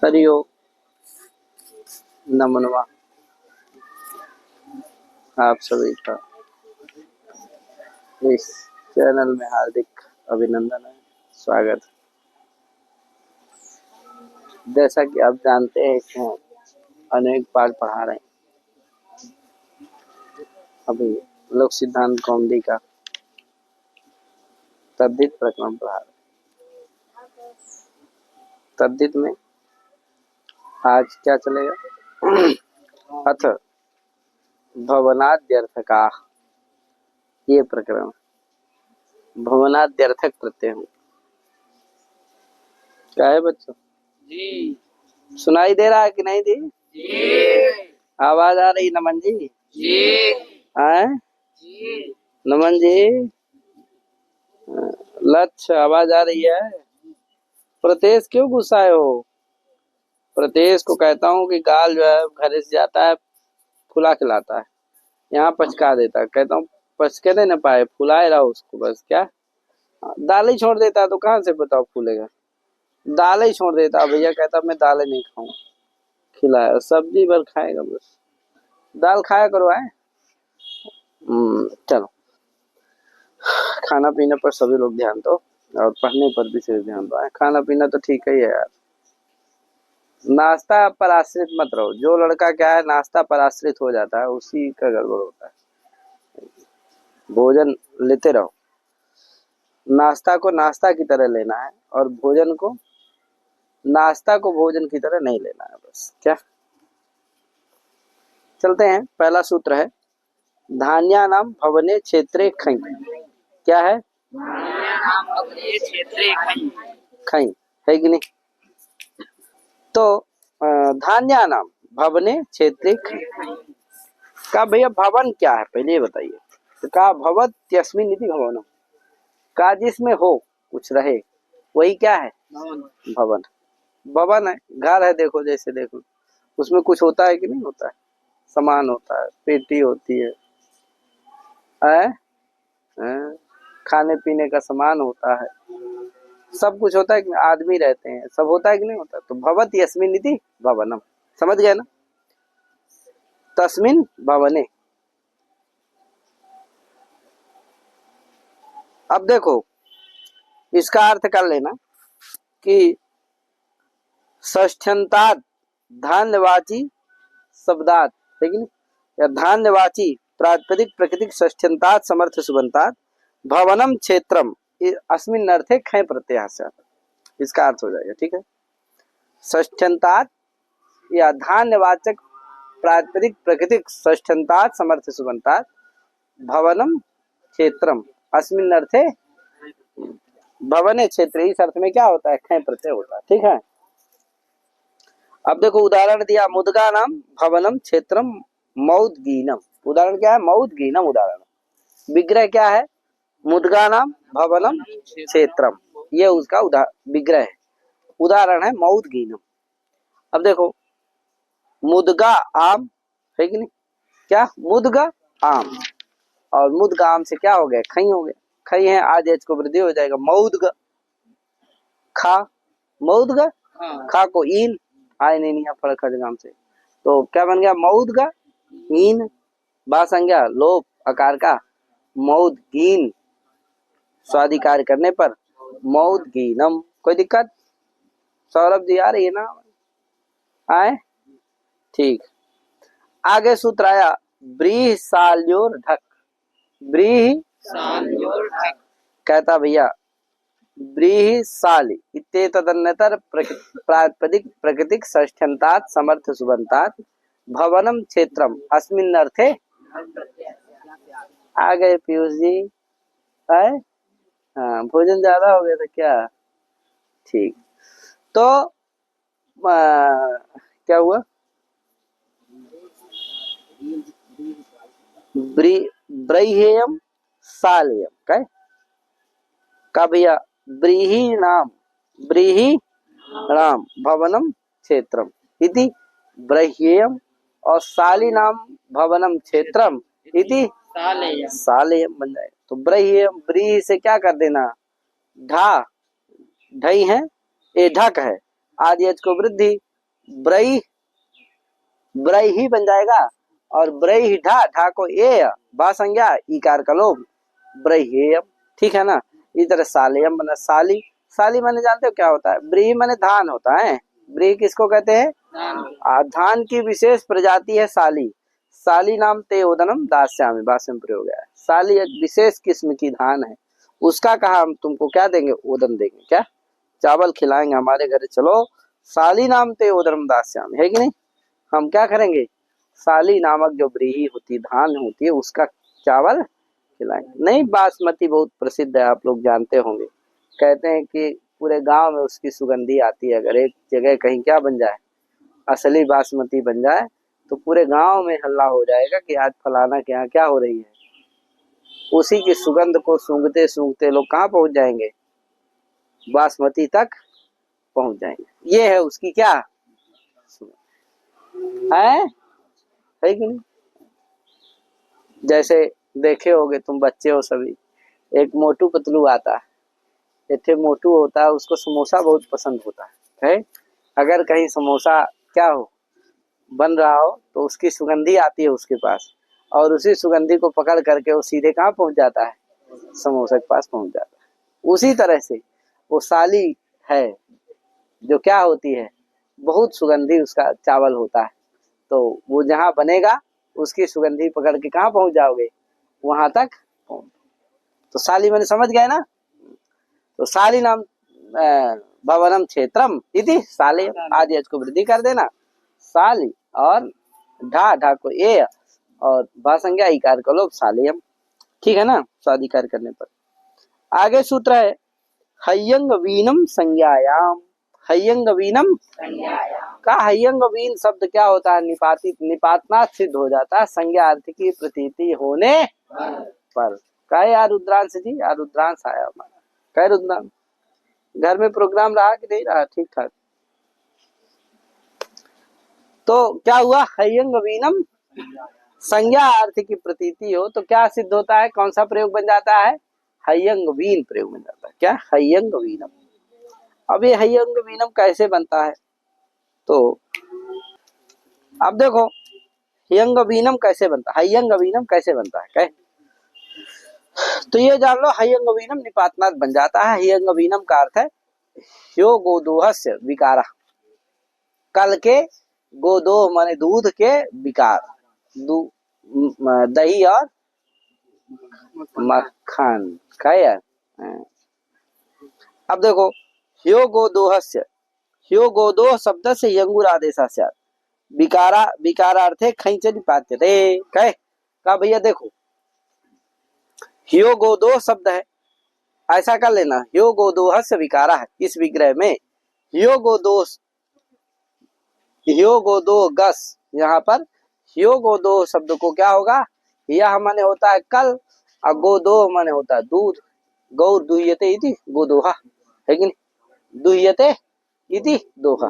हरिओम नमनवा आप सभी का इस चैनल में हार्दिक अभिनंदन है, स्वागत। जैसा कि आप जानते हैं कि हम अनेक पाठ पढ़ा रहे हैं। अभी लोक सिद्धांत कौमुदी का तद्धित प्रकरण पढ़ा रहे हैं। तद्धित में आज क्या चलेगा? अथ भवनाद्यर्थका, ये प्रकरण भवनाद्यर्थक प्रत्यय हूँ। क्या है बच्चों? जी। सुनाई दे रहा है कि नहीं? जी। आवाज आ रही नमन जी? जी। हैं? जी। नमन जी, लक्ष्य आवाज आ रही है? प्रतेश क्यों गुस्साए हो? प्रतेश को कहता हूँ कि गाल जो है घर से जाता है फुला खिलाता है, यहाँ पचका देता है। कहता हूँ पचके नहीं न पाए, फुलाए रहा उसको बस। क्या दाल ही छोड़ देता तो कहाँ से बताओ फूलेगा? दाल ही छोड़ देता। भैया कहता मैं दाल नहीं खाऊं, खिलाया सब्जी भर खाएगा बस, दाल खाया करो। है चलो, खाना पीने पर सभी लोग ध्यान दो और पढ़ने पर भी सिर्फ ध्यान दो। खाना पीना तो ठीक ही है यार, नाश्ता पर आश्रित मत रहो। जो लड़का क्या है नाश्ता पर आश्रित हो जाता है उसी का गड़बड़ होता है। भोजन लेते रहो, नाश्ता को नाश्ता की तरह लेना है और भोजन को नाश्ता को भोजन की तरह नहीं लेना है बस। क्या चलते हैं। पहला सूत्र है धान्यानाम भवने क्षेत्रे खई। क्या है? खई है कि नहीं? तो धान्यानाम भवने क्षेत्रे खई का भैया भवन क्या है पहले ये बताइए। तो का भवत यस्मिन इति भवनम, का जिसमें हो कुछ रहे वही क्या है? भवन। भवन है, घर है। देखो जैसे देखो उसमें कुछ होता है कि नहीं होता है? सामान होता है, पेटी होती है, खाने पीने का सामान होता है, सब कुछ होता है कि आदमी रहते हैं, सब होता है कि नहीं होता? तो भवत यस्मिन इति भवनम, समझ गए ना? तस्मिन भवने। अब देखो इसका अर्थ कर लेना कि षष्ठ्यंतात् धान्यवाची शब्दात्, है कि नहीं? या धान्यवाची प्रातिपदिक प्रकृतिक षष्ठ्यंतात् समर्थ सुबंतात् भवनम क्षेत्रम अस्मिन् अर्थे खय प्रत्यय से, इसका अर्थ हो जाएगा। ठीक है, षष्ठ्यंतात् या धान्यवाचक प्रातिपदिक प्रकृतिक षष्ठ्यंतात् समर्थ सुबंतात् भवनम क्षेत्रम अस्मिन् अर्थे भवने क्षेत्र, इस अर्थ में क्या होता है? खय प्रत्यय होता है। ठीक है, अब देखो उदाहरण दिया मुद्गा नाम भवनम क्षेत्रम मौद्गीनम। उदाहरण क्या है? मौद्गीनम उदाहरण। विग्रह क्या है? मुद्गा नाम भवनम क्षेत्रम, ये उसका विग्रह है। उदाहरण है मौद्गीनम। अब देखो मुद्गा आम है कि नहीं? क्या? मुद्गा आम, और मुद्गा आम से क्या हो गया? खई हो गया। खई है, आज एच को वृद्धि हो जाएगा मौद्ग खा। मौद्ग खा को इन आय नहीं फर्क है से, तो क्या बन गया? मौद्ग इन। बा संज्ञा लोप आकार का मौद्गीन, स्वादिकार करने पर मौद्गीनम। कोई दिक्कत? सौरभ जी आ रही है ना? आए ठीक। आगे सूत्र आया ब्रीह साल्योर ढक। ब्रीह कहता भैया ब्रीह साली इत्ते तदन्यतर प्रातिपदिक प्रकृतिक षष्ठ्यंतात् समर्थ सुबंतात् भवनम क्षेत्रम अस्मिन् अर्थे। आ गए पीयूष जी? है हाँ, भोजन ज्यादा हो गया था क्या? ठीक, तो क्या हुआ? ब्रीहेयम सालेयम काय का भैया? ब्रीही नाम भवनम क्षेत्रम इति ब्रह्येयम और साली नाम भवनम क्षेत्रम इति सालेयम बन जाएगा। तो ब्रह्येयम ब्रीह से क्या कर देना? ढा ढई है, ए ढक है, आदि एच को वृद्धि ब्रई, ब्रई ही बन जाएगा। और ब्रई ही ढा, ढा को ए बा संज्ञा इकार का लोभ, ब्रह्येयम। ठीक है ना। इस तरह सालेयम बना, साली, साली माने जानते हो क्या होता है? ब्रीही माने धान होता है। ब्रीही किसको कहते हैं? धान की विशेष प्रजाति है साली। साली नाम ते उदनम दास्यामि, भाषा में प्रयोग है। साली एक विशेष किस्म की धान है, उसका कहा हम तुमको क्या देंगे? ओदन देंगे। क्या? चावल खिलाएंगे, हमारे घर चलो। साली नाम ते उदनम दास्यामि, है कि नहीं? हम क्या करेंगे? साली नामक जो ब्रीही होती धान होती है उसका चावल खिलाएंगे। नहीं, बासमती बहुत प्रसिद्ध है, आप लोग जानते होंगे। कहते हैं कि पूरे गांव में उसकी सुगंधी आती है। अगर एक जगह कहीं क्या बन जाए, असली बासमती बन जाए, तो पूरे गांव में हल्ला हो जाएगा कि आज फलाना के यहाँ क्या हो रही है। उसी की सुगंध को सूंघते सूंघते लोग कहाँ पहुंच जाएंगे? बासमती तक पहुंच जाएंगे। ये है उसकी क्या है कि नहीं? जैसे देखे होगे तुम, बच्चे हो सभी, एक मोटू पतलू आता है। इतने मोटू होता है, उसको समोसा बहुत पसंद होता है। अगर कहीं समोसा क्या हो बन रहा हो तो उसकी सुगंधी आती है उसके पास, और उसी सुगंधी को पकड़ करके वो सीधे कहाँ पहुंच जाता है? समोसा के पास पहुंच जाता है। उसी तरह से वो साली है जो क्या होती है, बहुत सुगंधी उसका चावल होता है। तो वो जहाँ बनेगा उसकी सुगंधी पकड़ के कहाँ पहुंच जाओगे? वहां तक पहुंच। तो साली मैंने समझ गए ना। तो साली नाम भवनम क्षेत्रम इति साले, आदि अज को वृद्धि कर देना, साली, और ढा, ढा को ए, और भासंज्ञा इकार का लोभ, सालेयम। ठीक है ना, स्वादिकार करने पर। आगे सूत्र है हयंग वीनम संज्ञायाम। हयंग वीनम का हयंग वीन शब्द क्या होता है? निपातित, निपातनाथ सिद्ध हो जाता है संज्ञा अर्थ की प्रतीति होने पर। कहे यार रुद्रांश जी, यार रुद्रांश आया हमारा। कहे रुद्रांश, घर में प्रोग्राम रहा कि नहीं रहा? ठीक ठाक। तो क्या हुआ? हयंग वीनम संज्ञा अर्थ की प्रतीति हो तो क्या सिद्ध होता है? कौन सा प्रयोग बन जाता है? हयंग वीन प्रयोग बन जाता है। क्या? हयंग वीनम। अब ये हयंग वीनम कैसे बनता है? तो अब देखो हयंग वीनम कैसे बनता है, हयंग वीनम कैसे बनता है? कहे तो ये जान लो, हयंग वीनम निपातनाथ बन जाता है। हयंग वीनम का अर्थ है ह्यो गोदोहस्य विकारा, कल के गोदोह माने दूध के विकार, दही और मक्खन। कहे यार। अब देखो ह्यो गोदोहस्य, ह्यो गोदोह शब्द से यंगुर आदेशा, विकारा, विकारार्थे खैंच निपात्यते। कहे का भैया देखो, ह्यो गोदोह शब्द है, ऐसा कर लेना, ह्यो गोदोहस्य विकारा है। इस विग्रह में ह्यो गोदोह, ह्यो गोदोह गस, यहाँ पर ह्यो गोदोह शब्द को क्या होगा? यह माने होता है कल, और गोदोह माने होता है दूध। गौर दुह्यते इति गोदोहा, है कि नहीं? दुह्यते इति दोहा,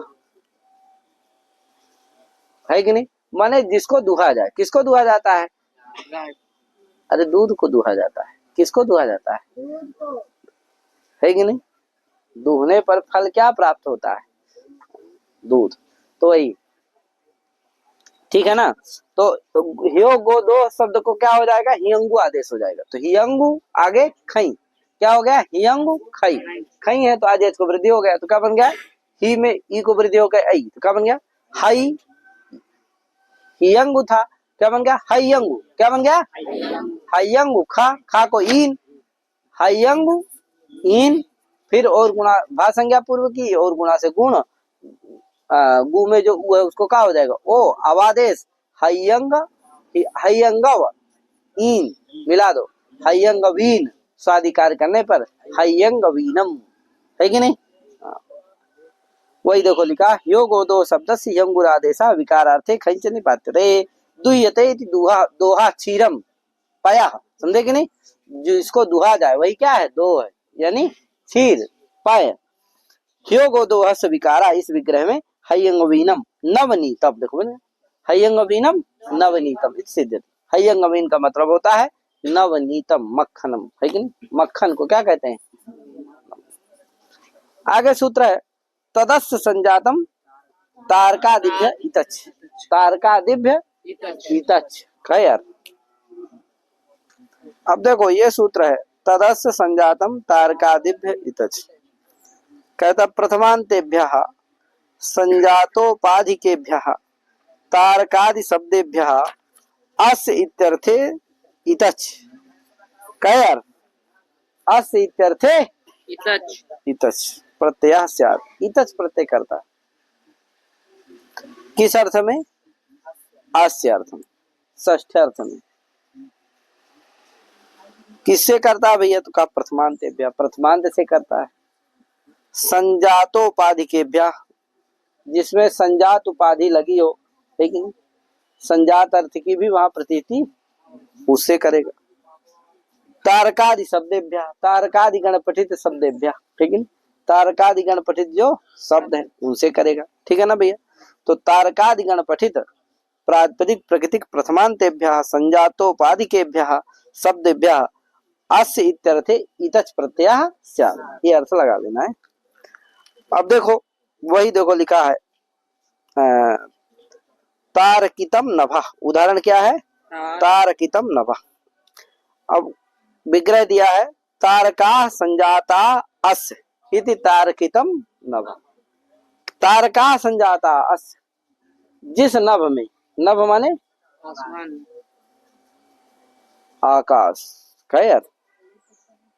है कि नहीं? माने जिसको दुहा जाए। किसको दुहा जाता है? अरे दूध को दुहा जाता है। किसको दुहा जाता है कि नहीं? दूहने पर फल क्या प्राप्त होता है? दूध। तो वही, ठीक है ना। तो ह्यो गोदो शब्द को क्या हो जाएगा? हियंगु आदेश हो जाएगा। तो हियंगु आगे खई, क्या हो गया? हियंगु खई। खई है तो आदेश को वृद्धि हो गया, तो क्या बन गया? ही में ई को वृद्धि हो गया, आई, तो क्या बन गया? हई। हियंगु था, क्या बन गया? हयंगु। क्या बन गया? हयंगु। खा, खा को इन, हयंगु इन, फिर और गुणा, भा संज्ञा पूर्व की, और गुणा से गुण, गु में जो उ है उसको क्या हो जाएगा? ओ, अवादेश, हयंग, हयंगव इन मिला दो, हयंग वीन, स्वादिकार करने पर हयंग वीनम, है कि नहीं? वही देखो लिखा, यो गोदो शब्द से यंगुरादेशा विकारार्थे खंच निपात्यते दुह्यते इति दुहा, दोहा क्षीरम पया। समझे कि नहीं? जो इसको दुहा जाए वही क्या है? दो है, यानी क्षीर पाय। ह्यो गोदोह से विकारा, इस विग्रह में हयंग वीनम नवनीतम, देखो मैंने हयंग वीनम नवनीतम सिद्ध। हयंग वीन का मतलब होता है नवनीतम, मक्खनम, है कि नहीं? मक्खन को क्या कहते हैं? आगे सूत्र है तदस्य संजातम तारकादिभ्य इतच, तारकादिभ्य इतच। है यार। अब देखो ये सूत्र है, तदस्य संजातम तारकादिभ्य इतच। कहता प्रथमांतेभ्यः संजातोपाधिकेभ्यः तारकादि शब्देभ्यः अस्य इत्यर्थे इतच। क्या यार? अस्य इत्यर्थे इतच, इतच प्रत्यय स्यात्। इतच प्रत्यय करता है किस अर्थ में? अस्य अर्थ में, षष्ठ अर्थ में। किससे करता है भैया? तो का प्रथमांत, प्रथमांत से करता है। संजातोपाधिकेभ्य, जिसमें संजात उपाधि लगी हो, लेकिन संजात अर्थ की भी वहां प्रतीति, उससे करेगा। तारकादि शब्देभ्य, तारकादि गण पठित शब्देभ्य, ठीक है। तारकादि गण पठित जो शब्द है उनसे करेगा, ठीक है ना भैया। तो तारकादि गण पठित प्रातिपदिक प्रकृतिक प्रथमांतेभ्यः संजातोपाधिकेभ्यः शब्देभ्यः अस्य इत्यर्थे इतच प्रत्ययः स्यात्। ये अर्थ लगा देना है। अब देखो वही देखो लिखा है तारकितम नभः। उदाहरण क्या है? तारकितम नभः। अब विग्रह दिया है तारका संजाता अस्य इति तारकितम नभः। तारका संजाता अस्य, जिस नभ में, नभ माने आकाश, खैर।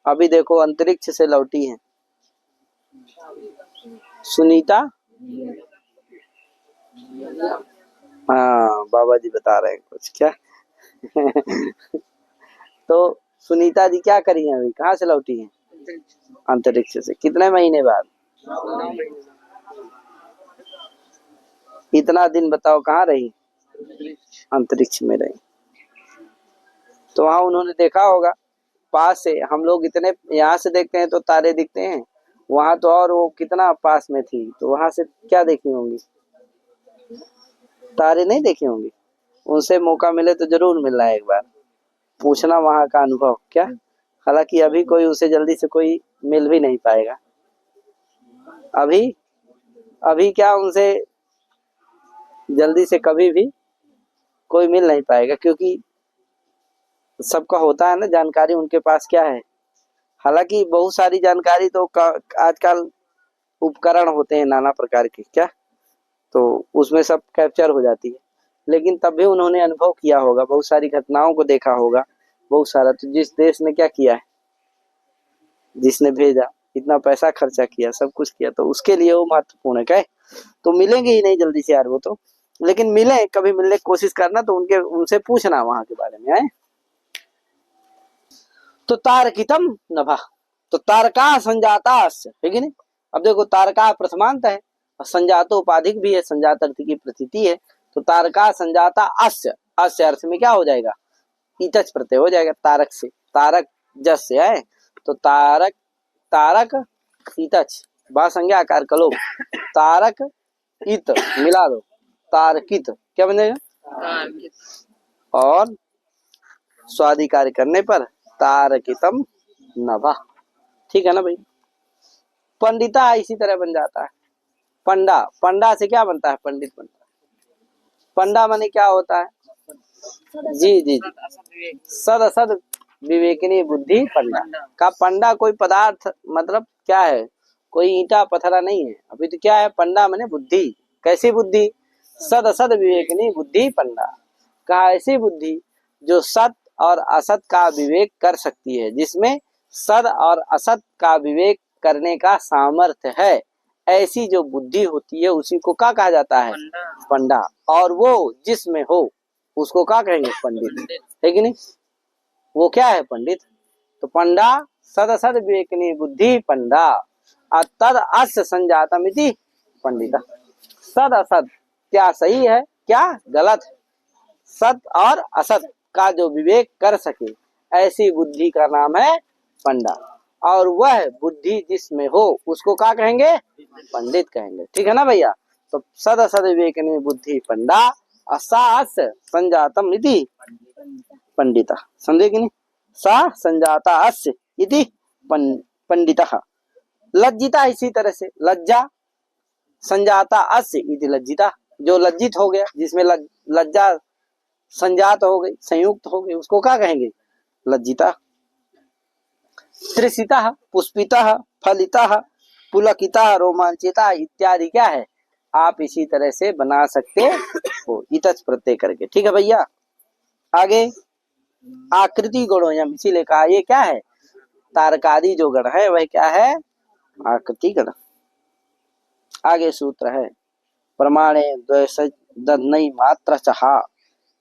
अभी देखो अंतरिक्ष से लौटी है सुनीता। हाँ बाबा जी बता रहे हैं कुछ क्या। तो सुनीता जी क्या करी हैं? अभी कहाँ से लौटी हैं? अंतरिक्ष से। कितने महीने बाद? इतना दिन बताओ कहाँ रही? अंतरिक्ष में रही। तो वहां उन्होंने देखा होगा पास से। हम लोग इतने यहाँ से देखते हैं तो तारे दिखते हैं, वहां तो और वो कितना पास में थी, तो वहां से क्या देखी होंगी? तारे नहीं देखी होंगी। उनसे मौका मिले तो जरूर मिलना है, एक बार पूछना वहां का अनुभव क्या। हालांकि अभी कोई उसे जल्दी से कोई मिल भी नहीं पाएगा। अभी क्या उनसे जल्दी से कभी भी कोई मिल नहीं पाएगा, क्योंकि सबका होता है ना जानकारी उनके पास क्या है। हालांकि बहुत सारी जानकारी तो आजकल उपकरण होते हैं नाना प्रकार के क्या, तो उसमें सब कैप्चर हो जाती है। लेकिन तब भी उन्होंने अनुभव किया होगा, बहुत सारी घटनाओं को देखा होगा, बहुत सारा। तो जिस देश ने क्या किया है, जिसने भेजा, इतना पैसा खर्चा किया, सब कुछ किया, तो उसके लिए वो महत्वपूर्ण है। क्या तो मिलेंगे ही नहीं जल्दी से यार वो तो, लेकिन मिले, कभी मिलने की कोशिश करना, तो उनसे पूछना वहां के बारे में है। तो तारकितम नभः, तो तारका संजाता अस्य, है कि नहीं। अब देखो तारका प्रथमांत है और संजातो उपाधिक भी है, संजात अर्थ की प्रतीति है। तो तारका संजाता अस्य, अस्य अर्थ में क्या हो जाएगा? इतच प्रत्यय हो जाएगा तारक से। तारक जस से है तो तारक, तारक इतच, बा संज्ञा आकार कलो, तारक इत मिला दो, तारकित क्या बनेगा? और स्वादिकार करने पर तारकितम नभः, ठीक है ना भाई। पंडिता इसी तरह बन जाता है। पंडा, पंडा से क्या बनता है? पंडित बनता है। पंडा माने क्या होता है? जी जी, सद असद विवेकिनी बुद्धि पंडा का। पंडा कोई पदार्थ, मतलब क्या है? कोई ईंटा पत्थरा नहीं है। अभी तो क्या है? पंडा माने बुद्धि। कैसी बुद्धि? सद असद विवेकिनी बुद्धि पंडा। कहा ऐसी बुद्धि जो सत और असत का विवेक कर सकती है, जिसमें सद और असत का विवेक करने का सामर्थ्य है, ऐसी जो बुद्धि होती है उसी को क्या कहा जाता है? पंडा। और वो जिसमें हो उसको क्या कहेंगे? पंडित, है कि नहीं। वो क्या है? पंडित। तो पंडा सद असद विवेकिनी बुद्धि पंडा तद अस्य संजातम इति पंडिता। सद असत क्या सही है, क्या गलत है, सत और असत का जो विवेक कर सके, ऐसी बुद्धि का नाम है पंडा। और वह बुद्धि जिसमें हो उसको क्या कहेंगे? पंडित कहेंगे, ठीक है ना भैया। तो सद असद विवेकिनी बुद्धि पंडा असास संजातम इति पंडिता। समझे कि नहीं? सा संजाता अस्य इति पंडितः। लज्जिता इसी तरह से, लज्जा संजाता अस्य इति लज्जिता, जो लज्जित हो गया, जिसमें लज्जा संजात हो गई, संयुक्त हो गई, उसको क्या कहेंगे? लज्जिता। त्रिसिता, पुष्पिता, फलिता, पुलकिता, रोमांचिता इत्यादि क्या है, आप इसी तरह से बना सकते हो इतच प्रत्यय करके। ठीक है भैया। आगे आकृति गुणोयम, इसीलिए कहा ये क्या है, तारकादि जो गण है वह क्या है, आकृति गण। आगे सूत्र है प्रमाणे द्वैसज दधनई मात्र चहा,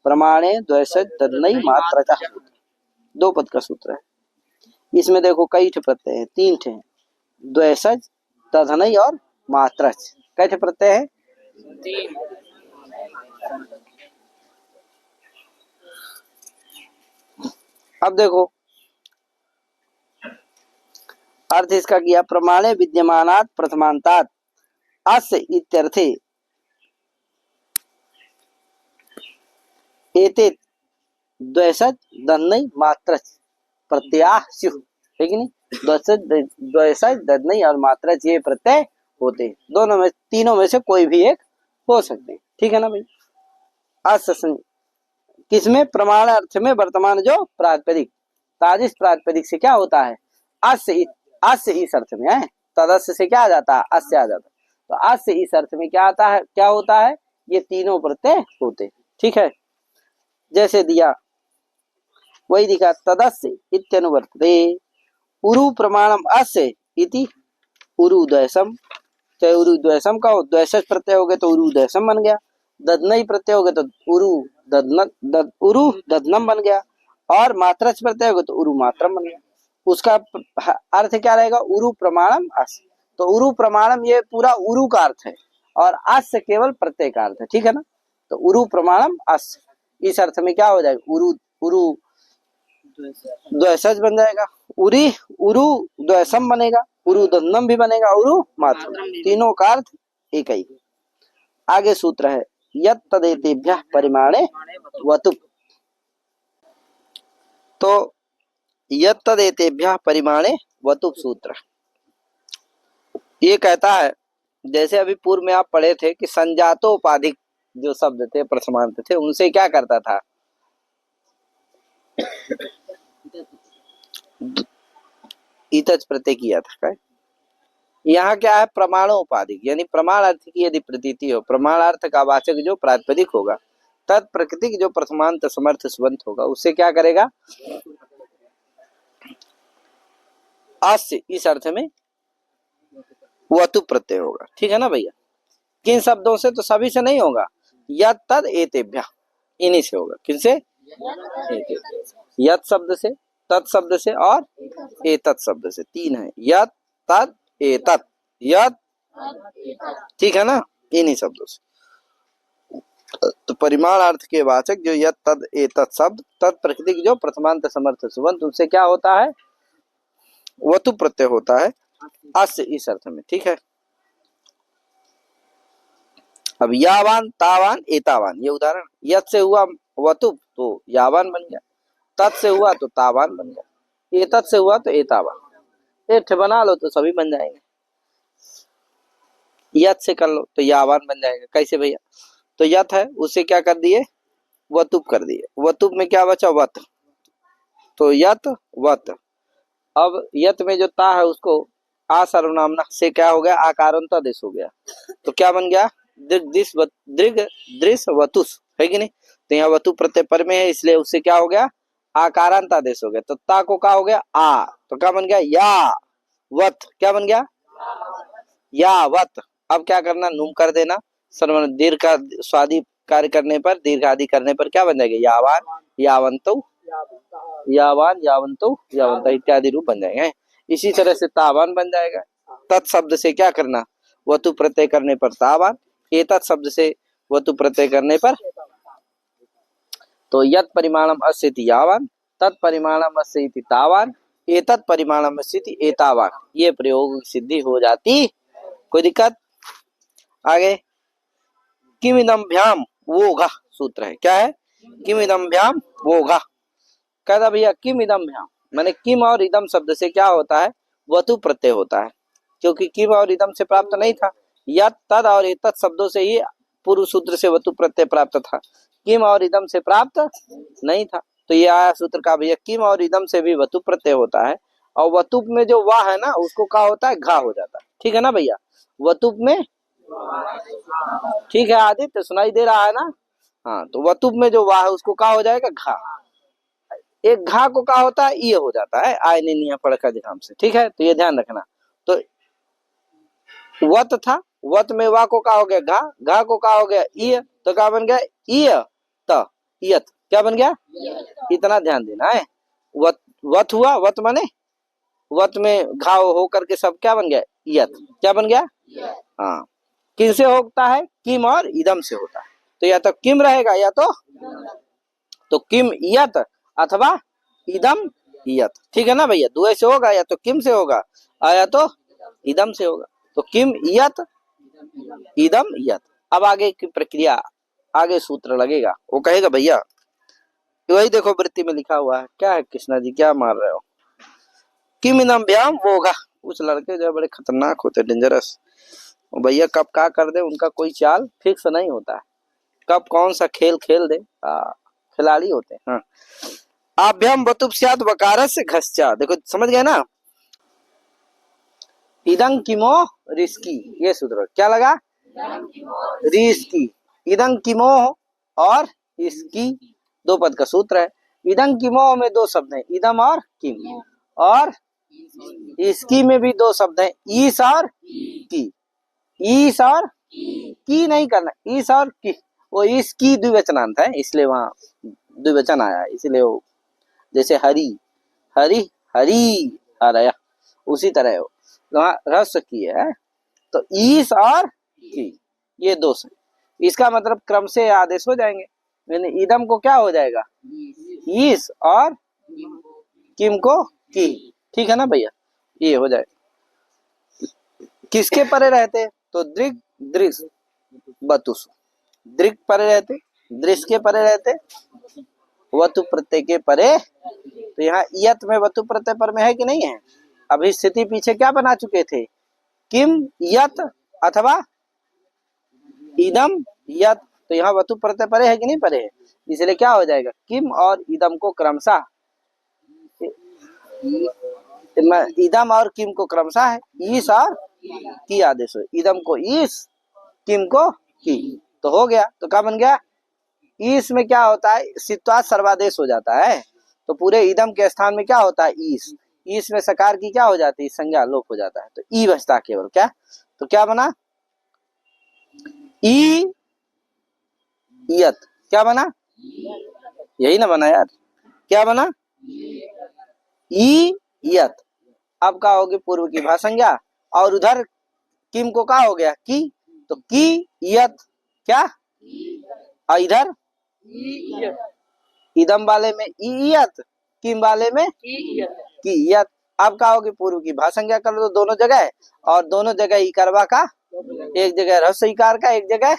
प्रमाणे द्वैसज दधनई मात्र चहा, दो पद का सूत्र है। इसमें देखो कई ठे प्रत्यय है, तीन ठे, द्वैसज, दधनई और मात्रच। कई ठे प्रत्यय है? अब देखो अर्थ इसका किया, प्रमाणे विद्यमानात् प्रथमांतात् अस्य इत्यर्थे एते द्वैसज दधनई मात्रच प्रत्ययाः स्युः, है कि नहीं? द्वैसज दधनई और मात्रच ये प्रत्यय होते, दोनों में, तीनों में से कोई भी एक हो सकते। ठीक है ना भाई। अस्य किसमें, प्रमाण अर्थ में वर्तमान जो प्रातिपदिक, ताजिश प्रातिपदिक से क्या होता है, अस्य, अस्य इस अर्थ में है, तदस्य से क्या आ जाता है, अस्य आ जाता है। तो अस्य इस अर्थ में क्या आता है, क्या होता है, ये तीनों प्रत्यय होते। ठीक है, जैसे दिया वही दिखा, तदस्य इत्यनुवर्तते उरु प्रमाणम अस्य इति उरु द्वैसम, चाहे उरु द्वैसम का हो, द्वैसज प्रत्यय हो गए तो उरु द्वैसम बन गया, दधनई प्रत्यय हो गए तो उरु उरु दधनम बन गया, और मात्रच प्रत्यय हो गए तो उरु मात्रम बन गया। उसका अर्थ क्या रहेगा, उरु प्रमाणम अस्य। तो उरु प्रमाणम ये पूरा उरु का अर्थ है, और अस्य केवल प्रत्यय का अर्थ है। ठीक है ना। तो उरु प्रमाणम अस्य, इस अर्थ में क्या हो जाएगा, उरु उरु द्वैसज बन जाएगा, उरी उरु द्वैसम बनेगा, उरु दधनम भी बनेगा, उरु मात्रम, तीनों का अर्थ एक ही। आगे सूत्र है यत् तदेतेभ्यः परिमाणे वतुप, तो यत् तदेतेभ्यः परिमाणे वतुप सूत्र ये कहता है, जैसे अभी पूर्व में आप पढ़े थे कि संजातोपाधिक जो शब्द थे, प्रथमांत थे, उनसे क्या करता था, इतच प्रत्यय किया था। यहाँ क्या है, प्रमाणोपाधिक, यानी प्रमाण अर्थ की यदि प्रतीति हो, प्रमाण अर्थ का वाचक जो प्रातिपदिक होगा, तत्प्रकृतिक जो प्रथमांत समर्थ सुबंत होगा, उससे क्या करेगा, अस्य इस अर्थ में वतु प्रत्यय होगा। ठीक है ना भैया। किन शब्दों से, तो सभी से नहीं होगा, यत् तद एतेभ्यः, इन्हीं से होगा। किनसे, यत् शब्द से, तत् शब्द से और एतत् शब्द से, तीन है, यत् तद एतत्, यत्, ठीक है ना, इन्हीं शब्दों से। तो परिमाण अर्थ के वाचक जो यत् तद एतत् शब्द, तत्प्रकृतिक जो प्रथमांत समर्थ सुबंत, उनसे क्या होता है, वतु प्रत्यय होता है अस्य इस अर्थ में। ठीक है। अब यावान तावान एतावान, ये उदाहरण, यत् से हुआ वतु तो यावान बन गया, तत् से हुआ तो तावान बन गया, एतत् से हुआ तो एतावान, एठ बना लो तो सभी बन जाएंगे। यत से कर लो तो यावान बन जाएगा। कैसे भैया, तो यत है उसे क्या कर दिए, वतुप कर दिए, वतुप में क्या बचा, वत, तो यत वत। अब यत में जो ता है उसको आ सर्वनामना से क्या हो गया, आकारांत आदेश हो गया, तो क्या बन गया, दृग दृश वतुस, है कि नहीं। तो यहाँ वतु प्रत्यय पर में है, इसलिए उससे क्या हो गया, आकारांत आदेश हो गया, तो ता को क्या हो गया, आ, तो क्या बन गया, या वत, क्या बन गया, या वत। अब क्या करना, नुम कर देना, सर्वनाम दीर्घ का स्वादि कार्य करने पर, दीर्घ आदि करने पर क्या बन जाएगा, यावान यावंतो, यावान यावंतो यावंता इत्यादि रूप बन जाएंगे। इसी तरह से तावान बन जाएगा। तत् शब्द से क्या करना, वतु प्रत्यय करने पर तावान, एतत् शब्द से वतु प्रत्यय करने पर, तो यत् परिमाणम अस्य इति यावान, तत् परिमाणम अस्य इति तावान, एतत् परिमाणम अस्य इति एतावान, ये प्रयोग सिद्धि हो जाती, कोई दिक्कत। आगे किमिदम्भ्याम वोघा सूत्र है, क्या है, किमिदम्भ्याम वोघा। कहता भैया किमिदम्भ्याम, माने किम और इदम शब्द से क्या होता है, वतु प्रत्यय होता है, क्योंकि किम और इदम से प्राप्त नहीं था, यत तद और एतत् शब्दों से ही पूर्व सूत्र से वतु प्रत्यय प्राप्त था, किम और इदम से प्राप्त नहीं था। तो ये आया सूत्र का भैया, किम और इदम से भी वतु प्रत्यय होता है, और वतुप में जो वाह है ना उसको क्या होता है, घा हो जाता है। ठीक है ना भैया, वतुप में, ठीक है आदित्य सुनाई दे रहा है ना। हाँ, तो वतुप में जो वाह है उसको क्या हो जाएगा, घा। एक घा को क्या होता है, ये हो जाता है, आय ने निया पढ़ का ध्यान से। ठीक है, तो ये ध्यान रखना। तो वत था, वत में वा को क्या हो गया, घा, घा को क्या हो गया, इ, तो क्या बन गया, इ त इयत, क्या बन गया, इतना ध्यान देना है। वत, वत हुआ, वत माने वत में घाव हो करके सब क्या बन गया, यत, क्या बन गया। हाँ, किनसे होता है, किम और इदम से होता है। तो या तो किम रहेगा या तो किम यत अथवा इदम यत। ठीक है ना भैया, दो से होगा, या तो किम से होगा या तो इदम से होगा। तो किम यत इदम यत। अब आगे की प्रक्रिया, आगे सूत्र लगेगा, वो कहेगा भैया वही देखो वृत्ति में लिखा हुआ है, क्या है कृष्णा जी, क्या मार रहे हो, किम इदम व्याम होगा। कुछ लड़के जो बड़े खतरनाक होते, डेंजरस भैया, कब क्या कर दे उनका कोई चाल फिक्स नहीं होता है, कब कौन सा खेल खेल दे, खिलाड़ी होते हैं। हाँ, आभ्यम वतुप स्यात् वकारस्य से घस्चा, देखो समझ गए ना। इदं किमो रिस्की, ये सूत्र क्या लगा, रिस्की। इदं किमो और इसकी, दो पद का सूत्र है। इदं किमो में दो शब्द हैं, इदम और किम, और इसकी में भी दो शब्द हैं, ईस और की। ईस और की नहीं करना, ईस और की, वो इसकी द्विवचनांत है इसलिए वहां द्विवचन आया, इसलिए वो जैसे हरी हरी हरी हरया, उसी तरह हो वहां रस की है। तो ईस और की, ये दो से, इसका मतलब क्रम से आदेश हो जाएंगे, यानी इदम को क्या हो जाएगा, ईस, और किम को की। ठीक है ना भैया, ये हो जाए। किसके परे रहते, तो दृग दृश बतुस, दृग परे रहते, दृश्य के परे रहते, वतु प्रत्यय के परे। तो यहाँ यत में वतु प्रत्यय पर में है कि नहीं है। अभी स्थिति पीछे क्या बना चुके थे, किम यत अथवा इदम यत, तो यहाँ वतु प्रत्यय परे है कि नहीं परे है, इसलिए क्या हो जाएगा, किम और इदम को क्रमशः, इदम और किम को क्रमशः है ईस और की आदेश हो, इदम को ईस, किम को की, तो हो गया। तो क्या बन गया, ईस में क्या होता है, सित्वात सर्वादेश हो जाता है, तो पूरे इदम के स्थान में क्या होता है, ईस। ईस में सकार की क्या हो जाती है, संज्ञा लोप हो जाता है, तो ई बचता केवल क्या, तो क्या बना, ई यत, क्या बना, यही ना बना यार, क्या बना, ई यत। अब क्या होगी, पूर्व की भाषंज्ञा, और उधर किम को क्या हो गया, की, तो की यत क्या, और इधर इदम वाले में ईयत, किम वाले में की यत। अब क्या होगी, पूर्व की भाषंज्ञा कर दो दोनों जगह, और दोनों जगह इकारवा का, एक जगह रस इकार का, एक जगह,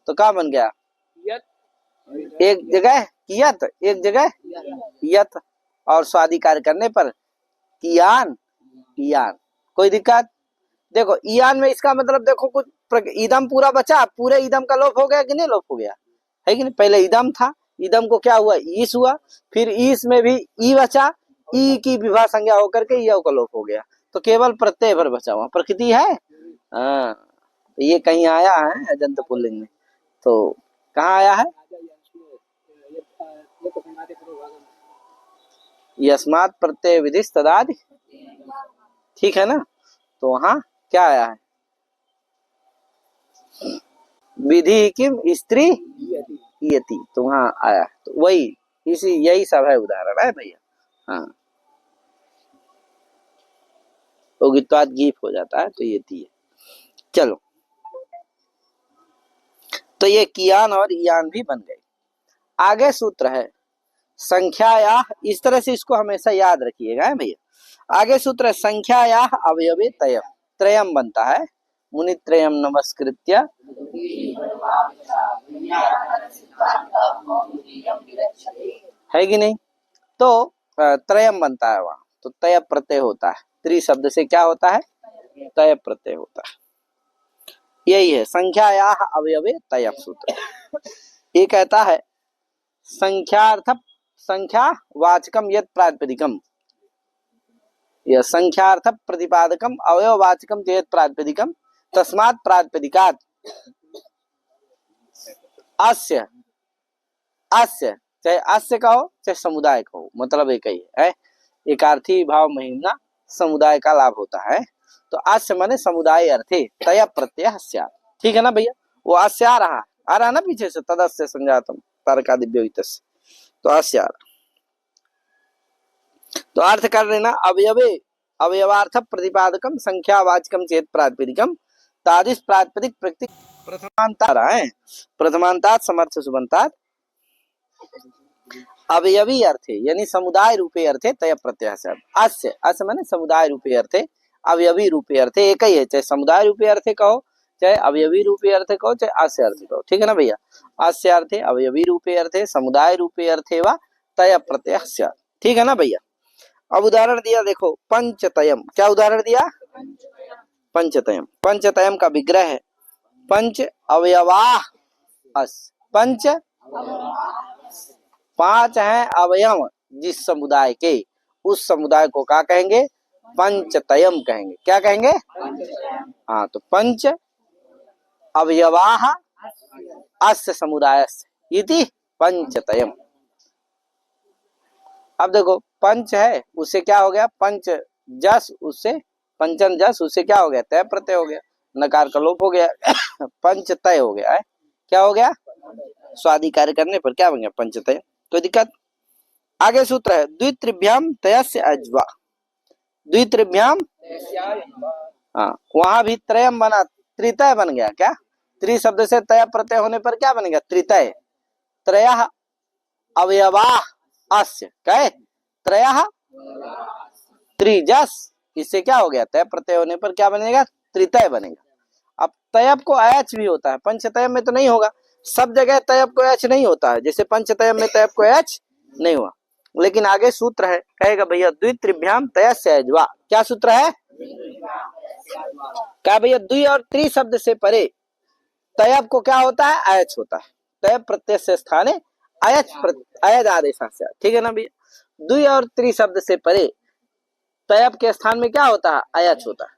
तो क्या बन गया, एक जगह कियत, एक जगह यत, और स्वादिकार करने पर कियान, इयान। कोई दिक्कत, देखो इयान में इसका मतलब देखो कुछ इदम पूरा बचा, पूरे इदम का लोप हो गया कि नहीं, लोप हो गया है कि नहीं। पहले इदम था, इदम को क्या हुआ, ईस हुआ, फिर ईस में भी ई बचा, ई की विवाह संज्ञा होकर के यह का लोप हो गया, तो केवल प्रत्यय भर बचा हुआ, प्रकृति है। हाँ, तो ये कहीं आया है अजंत पुल्लिंग में, तो कहाँ आया है, यस्मात् प्रत्यय विधि तदादि, ठीक है ना। तो वहां क्या आया है, विधि किम स्त्री यति, तो वहां आया है, तो वही इसी यही सब है, उदाहरण है भैया। हाँ, उगित्वाद गीप हो जाता है, तो ये है। चलो, तो ये कियान और इयान भी बन गए। आगे सूत्र है संख्या या, इस तरह से इसको हमेशा याद रखिएगा भैया। आगे सूत्र है संख्या या अवयवे तयम, त्रयम बनता है, मुनित्रयम नमस्कृत्य, है कि नहीं। तो त्रयम बनता है वहां, तो तय प्रत्यय होता है, त्रि शब्द से क्या होता है, तय प्रत्यय होता है। यही है संख्याया अवयवे तय सूत्र। ये कहता है संख्यार्थ संख्या वाचकम यत् प्रातिपदिकम, यह संख्यार्थ प्रतिपादकम अवयववाचकम चेत प्रातिपदिकम तस्मात् प्रातिपदिकात् अस्य, अस्य चाहे अस्य कहो चाहे समुदाय कहो, मतलब एक ही है। एकार्थी भाव महिमा समुदाय का लाभ होता है। तो अस्य माने समुदाय अर्थे तय प्रत्यय स्यात्। ठीक है ना भैया, वो अस्य आ रहा ना पीछे से, तदस्य संजातम तारकादिव्यवितस्य, तो अस्य आ रहा। तो अर्थ कर लेना अवयवे अवयवार्थ प्रतिपादकम संख्यावाचकम चेत प्रातिपदिकम तादिश प्रातिपदिक प्रकृति प्रथमांता है, प्रथमांतात समर्थ सुबंतात अवयवी अर्थे यानी समुदाय रूपे अर्थे तय प्रत्यय से। अस्य, अस्य माने समुदाय रूपे अर्थे अवयवी रूपे अर्थे एक ही है, चाहे समुदाय रूपे अर्थे कहो चाहे अवयवी रूपे अर्थे कहो चाहे अस्य अर्थे कहो। ठीक है ना भैया, अस्य अर्थे अवयवी रूपे अर्थे समुदाय रूपे अर्थे व तय प्रत्यय से। ठीक है ना भैया। अब उदाहरण दिया देखो पंचतयम, क्या उदाहरण दिया पंचतयम। पंचतयम का विग्रह है पंच अवयवाः अस, पंच पांच हैं अवयव जिस समुदाय के, उस समुदाय को क्या कहेंगे पंचतयम कहेंगे। क्या कहेंगे हाँ, तो पंच अवयवाः अस्य समुदायस्य इति पंचतयम। अब देखो पंच है उससे क्या हो गया पंच जस, उससे पंचन जस, उससे क्या हो गया तय प्रत्यय हो गया, नकार का लोप हो गया पंच तय हो गया है। क्या हो गया स्वादि कार्य करने पर क्या बन गया पंचतय। कोई दिक्कत। आगे सूत्र है द्वित्रिभ्याम तयस्य अज्वा, द्वित्रिभ्याम हाँ, वहां भी त्रयम बना त्रितय बन गया। क्या त्रि शब्द से तय प्रत्यय होने पर क्या बनेगा त्रितय। त्रयः अवयवाः अस्य, कहे त्रयः त्रिजस, इससे क्या हो गया तय प्रत्यय होने पर क्या बनेगा त्रितय बनेगा। अब तयब को अयच भी होता है, पंचतयब में तो नहीं होगा, सब जगह तयब को अयच नहीं होता है, जैसे पंचतयब में तयब को अयच नहीं हुआ। लेकिन आगे सूत्र है कहेगा भैया द्वित्रिभ्याम तयस्य अज्वा। क्या सूत्र है क्या भैया द्वि और त्रि शब्द से परे तयब को क्या होता है अयच होता है, तयब प्रत्यय से स्थाने अयच अयज आदेश। ठीक है ना भैया, द्वि और त्रि शब्द से परे तयब के स्थान में क्या होता है अयच होता है।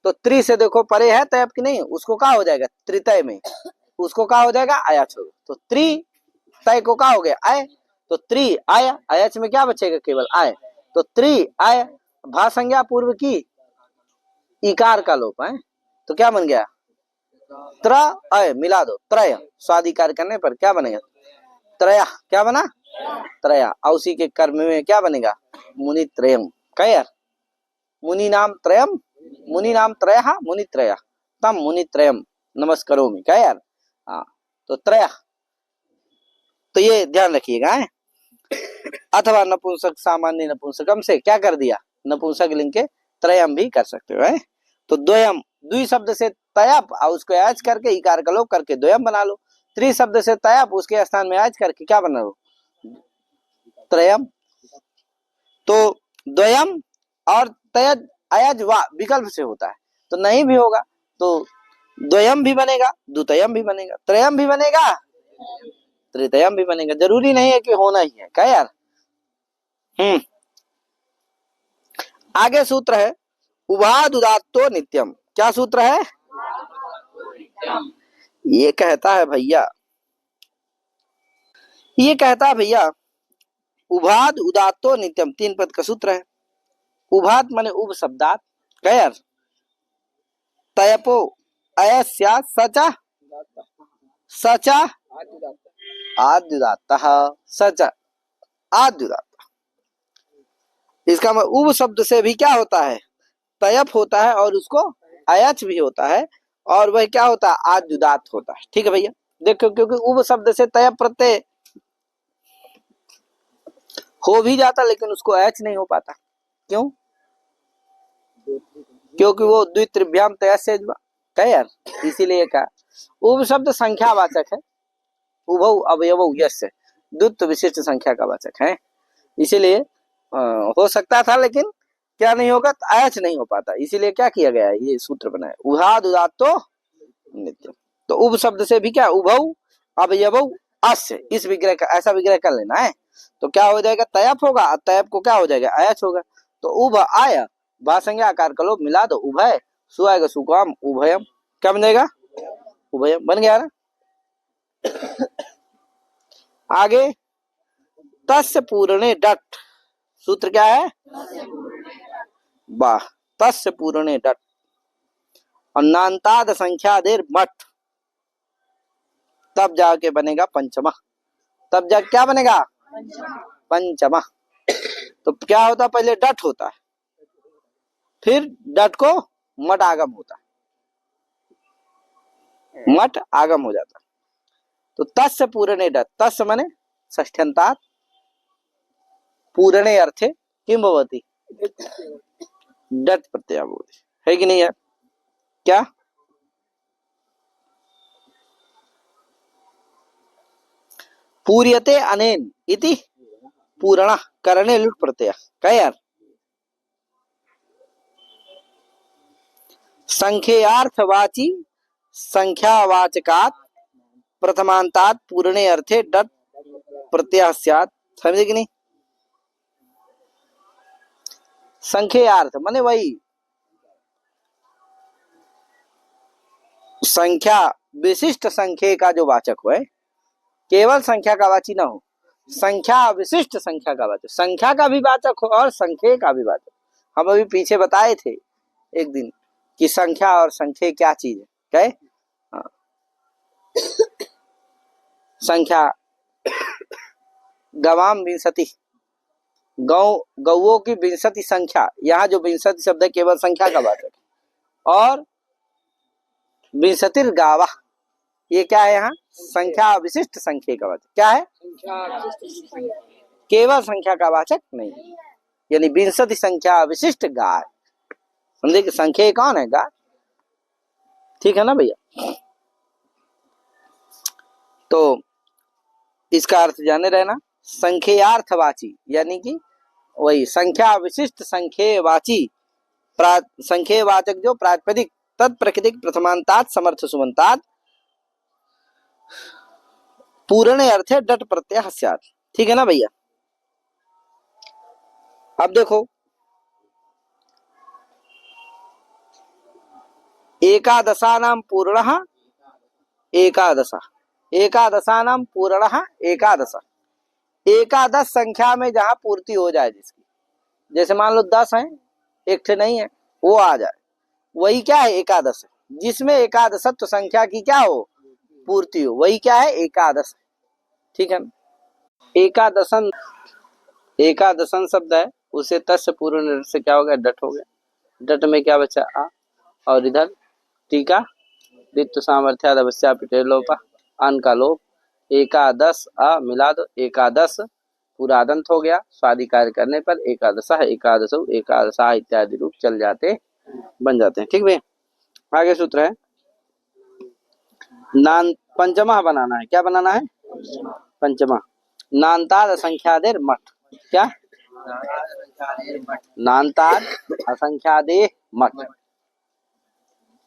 तो त्रि से देखो परे है तयब की नहीं, उसको क्या हो जाएगा त्रितय में, उसको क्या हो जाएगा अयच हो। तो त्रि तय को क्या हो गया अय, तो त्रि आय अयच में क्या बचेगा केवल आय, तो त्रि आय भा संज्ञा पूर्व की इकार का लोप है, तो क्या बन गया त्र अय मिला दो त्रय, स्वादि कार्य करने पर क्या बनेगा त्रया। क्या बना त्रया। और उसी के कर्म में क्या बनेगा मुनि त्रयम। क्या यार मुनि नाम त्रयम, मुनि नाम त्रय मुनि त्रय तम मुनि त्रयम नमस्करोमि। क्या यार हाँ, तो त्रय, तो ये ध्यान रखिएगा। अथवा नपुंसक सामान्य नपुंसकम से क्या कर दिया नपुंसक लिंग के त्रयम भी कर सकते हो। तो द्वयम द्वि शब्द से तयप और उसको आज करके इकार का लोप करके द्वयम बना लो, त्रि शब्द से तयप उसके स्थान में आज करके क्या बना लो त्रयम। तो द्वयम और तयज अयज वा विकल्प से होता है, तो नहीं भी होगा तो द्वयम भी बनेगा द्वितयम भी बनेगा त्रयम भी बनेगा त्रितयम भी बनेगा, जरूरी नहीं है कि होना ही है। क्या यार आगे सूत्र है उभाद उदात्तो नित्यम। क्या सूत्र है ये कहता है भैया, ये कहता है भैया उभाद उदात्तो नित्यम, तीन पद का सूत्र है। उभात माने उभ शब्दात गैर तयपो अयस्या सचा सचा आद्युदात्तः सचा आद्युदात्तः। इसका मतलब उभ शब्द से भी क्या होता है तयप होता है और उसको अयच भी होता है, और वह क्या होता है आद्युदात होता है। ठीक है भैया देखो, क्योंकि उभ शब्द से तयप प्रत्यय हो भी जाता लेकिन उसको अयच नहीं हो पाता। क्यों क्योंकि वो द्वित्रिभ्याम तयस्य क्या यार, इसीलिए कहा उभ शब्द संख्यावाचक है, उभौ अवयवौ यस्य द्वित्व विशिष्ट संख्या का वाचक है, इसीलिए हो सकता था लेकिन क्या नहीं होगा अयच नहीं हो पाता, इसीलिए क्या किया गया है ये सूत्र बनाया उहाद उदात्तो नित्यम। तो उभ शब्द से भी क्या उभौ अवयवौ अस्य, इस विग्रह का ऐसा विग्रह कर लेना है। तो क्या हो जाएगा, तयप होगा, तयप को क्या हो जाएगा, अयच होगा। तो उभ आय भा संज्ञा आकार का लोप मिला दो, उभय सु आएगा सुकाम उभयम, क्या बन जाएगा, उभयम बन गया ना। आगे तस्य पूर्णे डट, सूत्र क्या है, वाह, तस्य पूर्णे डट और नान्ताद संख्या देर मठ, तब जाके बनेगा पंचमा, तब जा क्या बनेगा, पंचमा। तो क्या होता, पहले डट होता है, फिर डट को मट आगम होता है, मट आगम हो जाता है। तो तस्य पूर्णे डट, तस्य माने षष्ठ्यंतात, पूर्णे अर्थे किम भवति, डट प्रत्यय भवति, है कि नहीं यार, क्या पूर्यते अनेन इति पूर्ण करणे लुट प्रत्यय, क्या यार, संख्यार्थवाची संख्यावाचकात् प्रथमांतात पूर्णे अर्थे डट प्रत्यय स्यात्, समझे कि नहीं। संख्यार्थ माने वही संख्या विशिष्ट संख्या का जो वाचक हो, केवल संख्या का वाची ना हो, संख्या विशिष्ट संख्या का वाचक, संख्या का भी वाचक हो और संख्या का भी वाचक। हम अभी पीछे बताए थे एक दिन कि संख्या और संख्या क्या चीज है, क्या है, संख्या गवाम विंशति, गौ गौओं की विंशति संख्या, यहाँ जो विंशति शब्द है केवल संख्या का वाचक है, और विंशतिर गावा ये क्या है, यहाँ संख्या विशिष्ट संख्या का वाचक, क्या है, केवल संख्या का वाचक नहीं, यानी विंशति संख्या विशिष्ट गाय, समझे कि संख्या कौन है, गाय, ठीक है ना भैया। तो इसका अर्थ जाने रहना, संख्यार्थवाची यानी कि वही संख्या विशिष्ट संख्यावाची संख्यावाचक जो प्रातिपदिक तत्प्रकृतिक प्रथमांतात समर्थ सुबंतात पूर्णे अर्थे डट प्रत्यय स्यात्, ठीक है ना भैया। अब देखो एकादशानां पूर्णः एकादश, एकादशानां पूर्णः एकादश, एकादश संख्या में जहां पूर्ति हो जाए जिसकी, जैसे मान लो 10 है, एक ठे नहीं है, वो आ जाए, वही क्या है, एकादश, जिसमें एकादशत्व संख्या की क्या हो, पूर्ति हो, वही क्या है, एकादश, ठीक है ना। एकादशन, एकादशन शब्द है, उसे तस्य पूर्ण से क्या हो गया, डट हो गया, डट में क्या बचा, आ, और इधर टीका रित्व सामर्थ्याद अवश्या पिटे लोपा, अन का लोप, एकादश अ मिला दो, एकादश पूरा दंत हो गया, स्वादि कार्य करने पर एकादशा एकादशो एकादशा इत्यादि रूप चल जाते, बन जाते हैं, ठीक भैया। आगे सूत्र है नान, पंचमा बनाना है, क्या बनाना है, पंचमा, नान्ताद असंख्यादेर मठ, क्या, नान्ताद असंख्यादे मठ,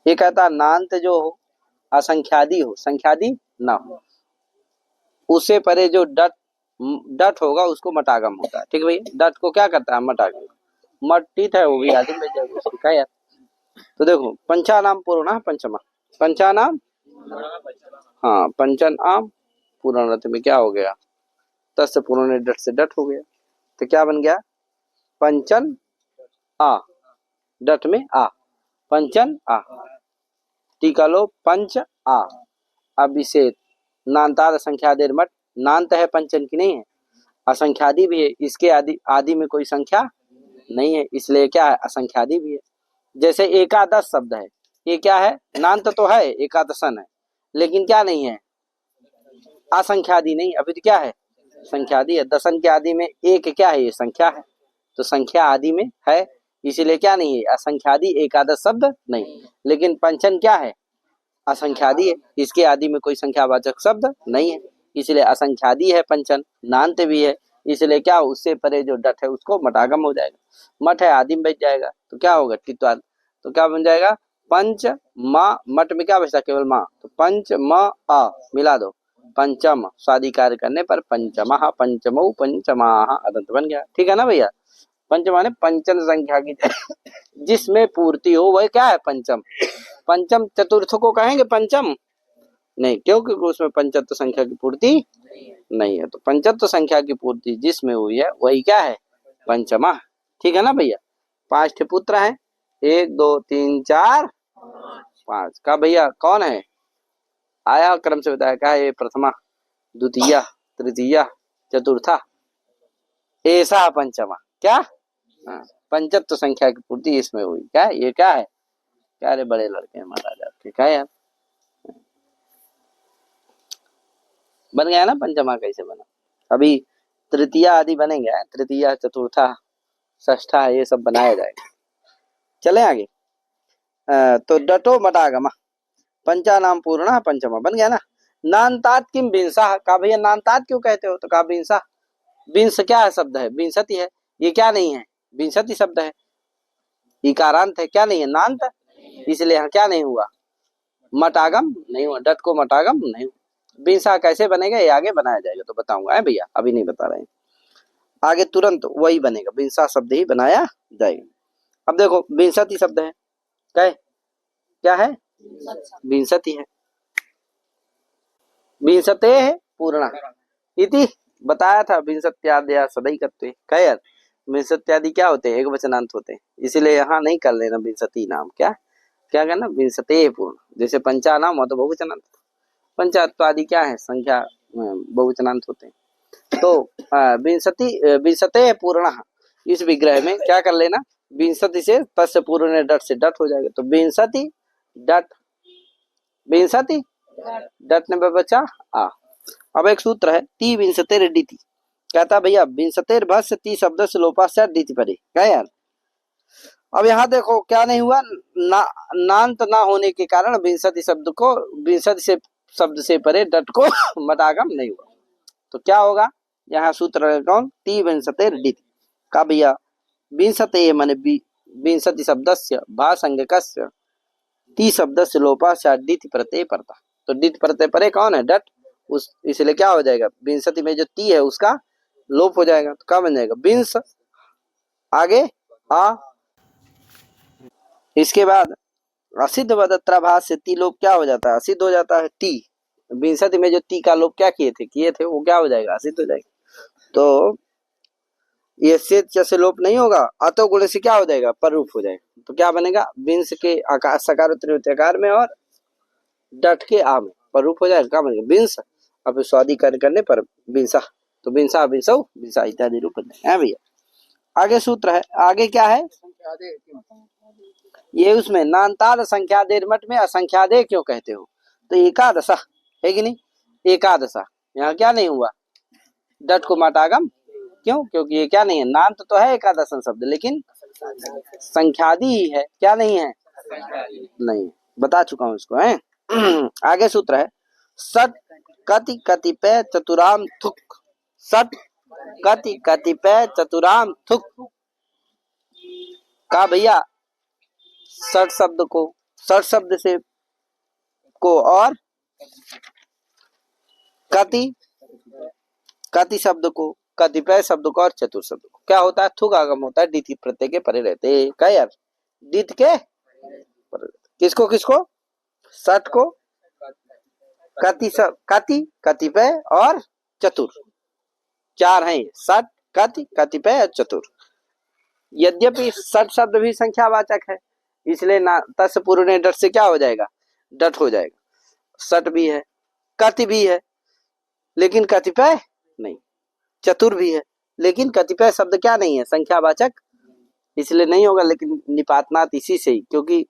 ये कहता नान्त जो हो असंख्यादी हो, संख्यादी ना हो, उसे परे जो डट डट होगा उसको मटागम होता है, ठीक है भैया। डट को क्या करता है, मटागम, मटित है वो भी आदि में जाएगा उसको, क्या यार। तो देखो पंचानाम पूर्ण पंचमा, पंचानाम, हाँ पंचन आम पूर्ण में क्या हो गया, तस्य पूर्ण डट से डट हो गया, तो क्या बन गया, पंचन आ, डट में आ, पंचन आ, टीका लो पंच आ। अब इसे नान्ताद संख्यादेर मठ, नान्त है पंचन की नहीं है, असंख्यादी भी है, इसके आदि आदि में कोई संख्या नहीं है, इसलिए क्या है, असंख्यादी भी है। जैसे एकादश शब्द है, ये क्या है, नान्त तो है, एकादशन है, लेकिन क्या नहीं है, असंख्यादी नहीं, अभी तो क्या है, संख्यादी है। दशन के आदि में एक क्या है, ये संख्या है, तो संख्या आदि में है, इसीलिए क्या नहीं है, असंख्यादी एकादश शब्द नहीं। लेकिन पंचन क्या है, असंख्यादी है, इसके आदि में कोई संख्यावाचक शब्द नहीं है, इसलिए असंख्यादी है पंचन, नान्त भी है, इसलिए क्या, उससे परे जो डट है उसको मटागम हो जाएगा, मठ है आदि में बच जाएगा, तो क्या होगा टित्वाद, तो क्या बन जाएगा, पंच म मट में क्या बचता, केवल माँ, तो पंच म अ मिला दो, पंचम, स्वादिकार करने पर पंचमः पंचमौ पंचमाः अदंत बन गया। ठीक है ना भैया। पंच माने पंचम संख्या की जिसमें पूर्ति हो वह क्या है, पंचम। पंचम चतुर्थ को कहेंगे पंचम नहीं, क्योंकि उसमें पंचत्व संख्या की पूर्ति नहीं है। तो पंचत्व संख्या की पूर्ति जिसमें हुई है वही क्या है, पंचमा। ठीक है ना भैया। 5 ठे पुत्र हैं, 1 2 3 4 5 का भैया कौन है, आया क्रम से बताया, क्या है ये, प्रथमा द्वितीय तृतीय चतुर्था ऐसा पंचमा। क्या, हाँ, पंचत्व संख्या की पूर्ति इसमें हुई। क्या ये क्या है, क्या रे बड़े लड़के हैं महाराज आपके, क्या यार बन गया ना पंचमा, कैसे बना। अभी तृतीय आदि बनेंगे, तृतीय चतुर्था षष्ठा ये सब बनाया जाएगा। चले आगे। तो डटो मटागमा पंचानाम पूर्ण पंचमा बन गया ना। नान्तात किम विंसा, का भैया नान्तात क्यों कहते हो, तो का विंसा, विंस क्या है, शब्द है, विंशति है, ये क्या नहीं है, विंशति शब्द है, इकारांत है, क्या नहीं है, नान्त, इसलिए यहाँ क्या नहीं हुआ, मटागम नहीं हुआ, डट को मटागम नहीं हुआ। विंसा कैसे बनेगा ये आगे बनाया जाएगा, तो बताऊंगा है भैया, अभी नहीं बता रहे हैं, आगे तुरंत वही बनेगा, विंसा शब्द ही बनाया जाएगा। अब देखो विंशति शब्द है, क्या है, विंशति है, विंशते है पूर्णा इति बताया था, विंशत्यादया सदैकत्वे, क्या यार, विंशत्यादि क्या होते हैं, एक वचनांत होते हैं, इसीलिए यहाँ नहीं कर लेना विंशति नाम, क्या क्या कहना, विंशते पूर्ण, जैसे पंचानाम हो तो बहुवचनांत, पंचात्वादि क्या है, संख्या बहुवचनांत होते हैं। तो विंशते पूर्ण, इस विग्रह में क्या कर लेना, विंशति से तस्य पूर्ण डट से डट हो जाएगा, तो विंशति डट, विंशति डट ने बचा आ। अब एक सूत्र है, ती विंशतेर डीति, कहता भैया विंशतेर भस्य ती शब्द से लोपाश्चात डीति परे, क्या यार। अब यहाँ देखो क्या नहीं हुआ, नांत ना होने के कारण विंशति शब्द को, विंशति से शब्द से परे डट को मटागम नहीं हुआ, तो क्या होगा, यहाँ सूत्र कौन, ती विंशतेर डीति, का भैया विंशते माने विंशति शब्दस्य भासंज्ञकस्य ती शब्दस्य लोपाश्चात डीति प्रत्यय पड़ता, तो डीति प्रत्यय परे कौन है, डट, उस इसलिए क्या हो जाएगा, विंशति में जो ती है उसका लोप हो जाएगा, तो क्या बन जाएगा, विंश, आगे आ, इसके बाद असिद्ध वदत्राभास से ती लोप क्या हो जाता है, असिद्ध हो जाता है, ती विंशति में जो ती का लोप क्या किए थे वो क्या हो जाएगा, असिद्ध हो जाएगा। तो ये से लोप नहीं होगा, अतो गुण से क्या हो जाएगा, पर रूप हो जाएगा, तो क्या बनेगा, विंश के आकार सकार उत्तरीकार में और डट के आ में पर रूप हो जाएगा, क्या बनेगा, विंश, अब स्वादिकरण करने पर विंसा, तो विंसा विंसौ विंसा इत्यादि रूप है भैया। आगे सूत्र है, आगे क्या है, ये उसमें नान्ताद संख्यादेर मठ में असंख्यादे क्यों कहते हो, तो एकादशा है कि नहीं, एकादशा, यहाँ क्या नहीं हुआ, डट को मटागम, क्यों, क्योंकि ये क्या नहीं है, नान्त तो है एकादशन शब्द, लेकिन संख्यादि ही है, क्या नहीं है, नहीं, बता चुका हूं इसको है। आगे सूत्र है, सट कति कतिपय चतुराम थुक, सट कति कतिपय चतुराम थुक, का भैया सट शब्द को, सट शब्द से को और कति, कति शब्द को, कतिपय शब्द को और चतुर शब्द को, क्या होता है, थुक आगम होता है, डीति प्रत्यय के परे रहते, क्या यार, डीत के किसको किसको, सट को, कति कतिपय और चतुर, चार हैं, सट कति कतिपय और चतुर। यद्यपि सट शब्द भी संख्यावाचक है, इसलिए ना तस् पूर्ण डट से क्या हो जाएगा, डट हो जाएगा, सट भी है, कति भी है, लेकिन कतिपय नहीं, चतुर भी है, लेकिन कतिपय शब्द क्या नहीं है, संख्यावाचक, इसलिए नहीं होगा, लेकिन निपातनात् इसी से ही, क्योंकि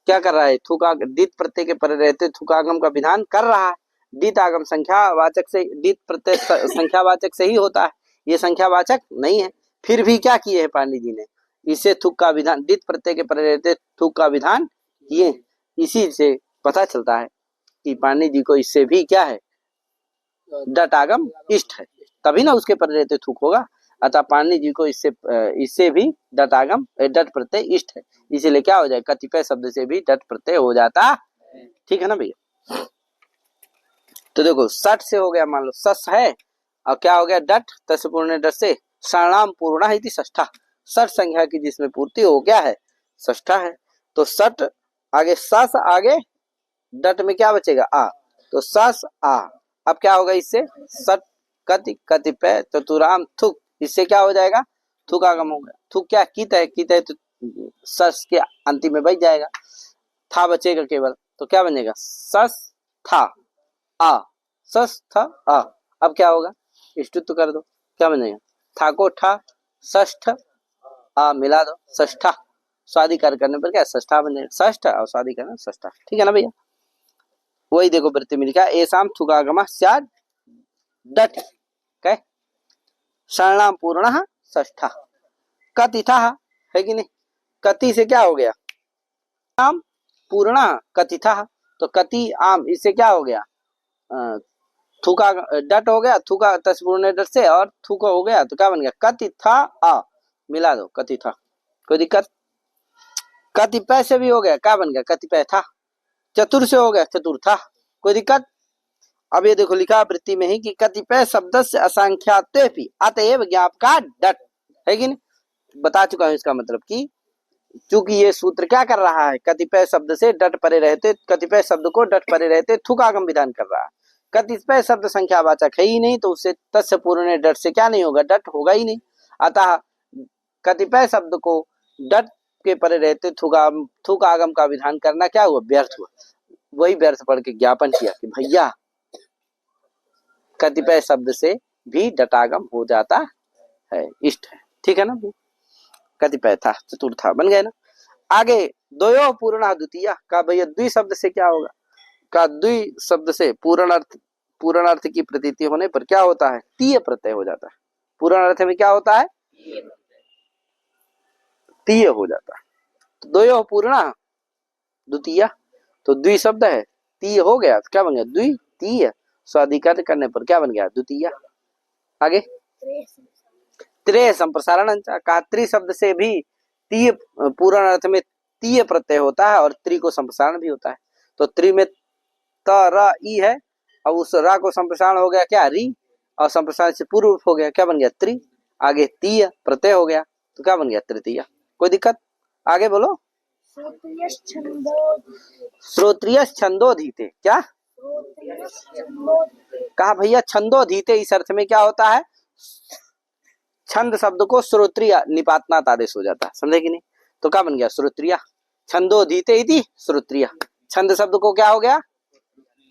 क्या कर रहा है, थुका दीत प्रत्यय के परे रहते थुकागम का विधान कर रहा है, दीत आगम संख्यावाचक से, दीत प्रत्यय संख्यावाचक से ही होता है, ये संख्यावाचक नहीं है, फिर भी क्या किए हैं पांडे जी ने, इससे थुक का विधान, दीत प्रत्यय के परे रहते थुक का विधान किए, इसी से पता चलता है कि पांडे जी को इससे भी क्या है, डट आगम इष्ट है, तभी ना उसके परे रहते थुक होगा, अतः पाणिनि जी को इससे भी डटागम डट प्रत्यय इष्ट है, इसीलिए क्या हो जाए, कतिपय शब्द से भी डट प्रत्यय हो जाता है। ठीक है ना भैया। तो देखो सट से हो गया, मान लो सस है और क्या हो गया डट, तस् पूर्ण डट से षणाम पूर्ण इति षष्ठा, सट संख्या की जिसमें पूर्ति हो क्या है, षष्ठा है। तो सट आगे सस आगे डट में क्या बचेगा आ, तो सस आ। अब क्या होगा इससे, सट कति कतिपय चतुराम थुक, इससे क्या हो जाएगा, थुक आगम हो गया। थुक क्या कित है, कित है तो सस के अंतिम में बच जाएगा, था बचेगा केवल, तो क्या बनेगा सस था आ, सस था आ। अब क्या होगा, इष्टुत्व कर दो, क्या बनेगा, था को ठा, षष्ठ आ मिला दो, षष्ठा, स्वादिकार करने पर क्या षष्ठा बनेगा, षष्ठ और स्वादिकार षष्ठा। ठीक है ना भैया। वही देखो वृत्ति में लिखा एसाम थुगागम स्याद डट कै शरणाम पूर्ण षष्ठा, कतिथा है कि नहीं, कति से क्या हो गया आम, पूर्ण कतिथा, तो कति आम इससे क्या हो गया थूका डट हो गया, थूका तस्पूर्ण डट से और थूका हो गया, तो क्या बन गया कतिथा आ, मिला दो कतिथा, कोई दिक्कत। कतिपय से भी हो गया, क्या बन गया कतिपय था। चतुर से हो गया चतुर्था, कोई दिक्कत। अब ये देखो लिखा वृत्ति में ही कि कतिपय शब्द से असंख्याते भी अतएव ज्ञापका डट है कि नहीं, बता चुका हूं इसका मतलब कि चूंकि ये सूत्र क्या कर रहा है, कतिपय शब्द से डट परे रहते, कतिपय शब्द को डट परे रहते थुक आगम विधान कर रहा है। कतिपय शब्द संख्यावाचक है ही नहीं, तो उससे तस्य पूर्ण डट से क्या नहीं होगा, डट होगा ही नहीं। अतः कतिपय शब्द को डट के परे रहते थुक आगम का विधान करना क्या हुआ, व्यर्थ हुआ। वही व्यर्थ पढ़ के ज्ञापन किया कि भैया कतिपय शब्द से भी डटागम हो जाता है, इष्ट है। ठीक है ना, कतिपय था चतुर्था बन गए ना। आगे द्वयो पूर्ण द्वितीय का भैया द्वि शब्द से क्या होगा, का द्वि शब्द से पूर्ण अर्थ की प्रतीति होने पर क्या होता है, तीय प्रत्यय हो जाता है। पूर्ण अर्थ में क्या होता है, तीय हो जाता है। तो द्वयो पूर्ण द्वितीय, तो द्वि शब्द है, तीय हो गया, तो क्या बन गया द्वितीय, स्वाधिकार करने पर क्या बन गया द्वितीय। आगे त्रे संप्रसारण का त्रि शब्द से भी तीय पूर्ण अर्थ में तीय प्रत्यय होता है और त्रि को संप्रसारण भी होता है। तो त्रि में त र ई है और उस रा को संप्रसारण हो गया क्या री, और संप्रसारण से पूर्व हो गया क्या बन गया त्रि, आगे तीय प्रत्यय हो गया तो क्या बन गया तृतीय। कोई दिक्कत, आगे बोलो। श्रोत्रिय छंदोधीते, क्या कहा भैया, छंदोधीते इस अर्थ में क्या होता है, छंद शब्द को श्रोत्रिय निपातनात् आदेश हो जाता है, समझे कि नहीं। तो क्या बन गया श्रोत्रिय, छंदोधीते इति श्रोत्रिय, छंद शब्द को क्या हो गया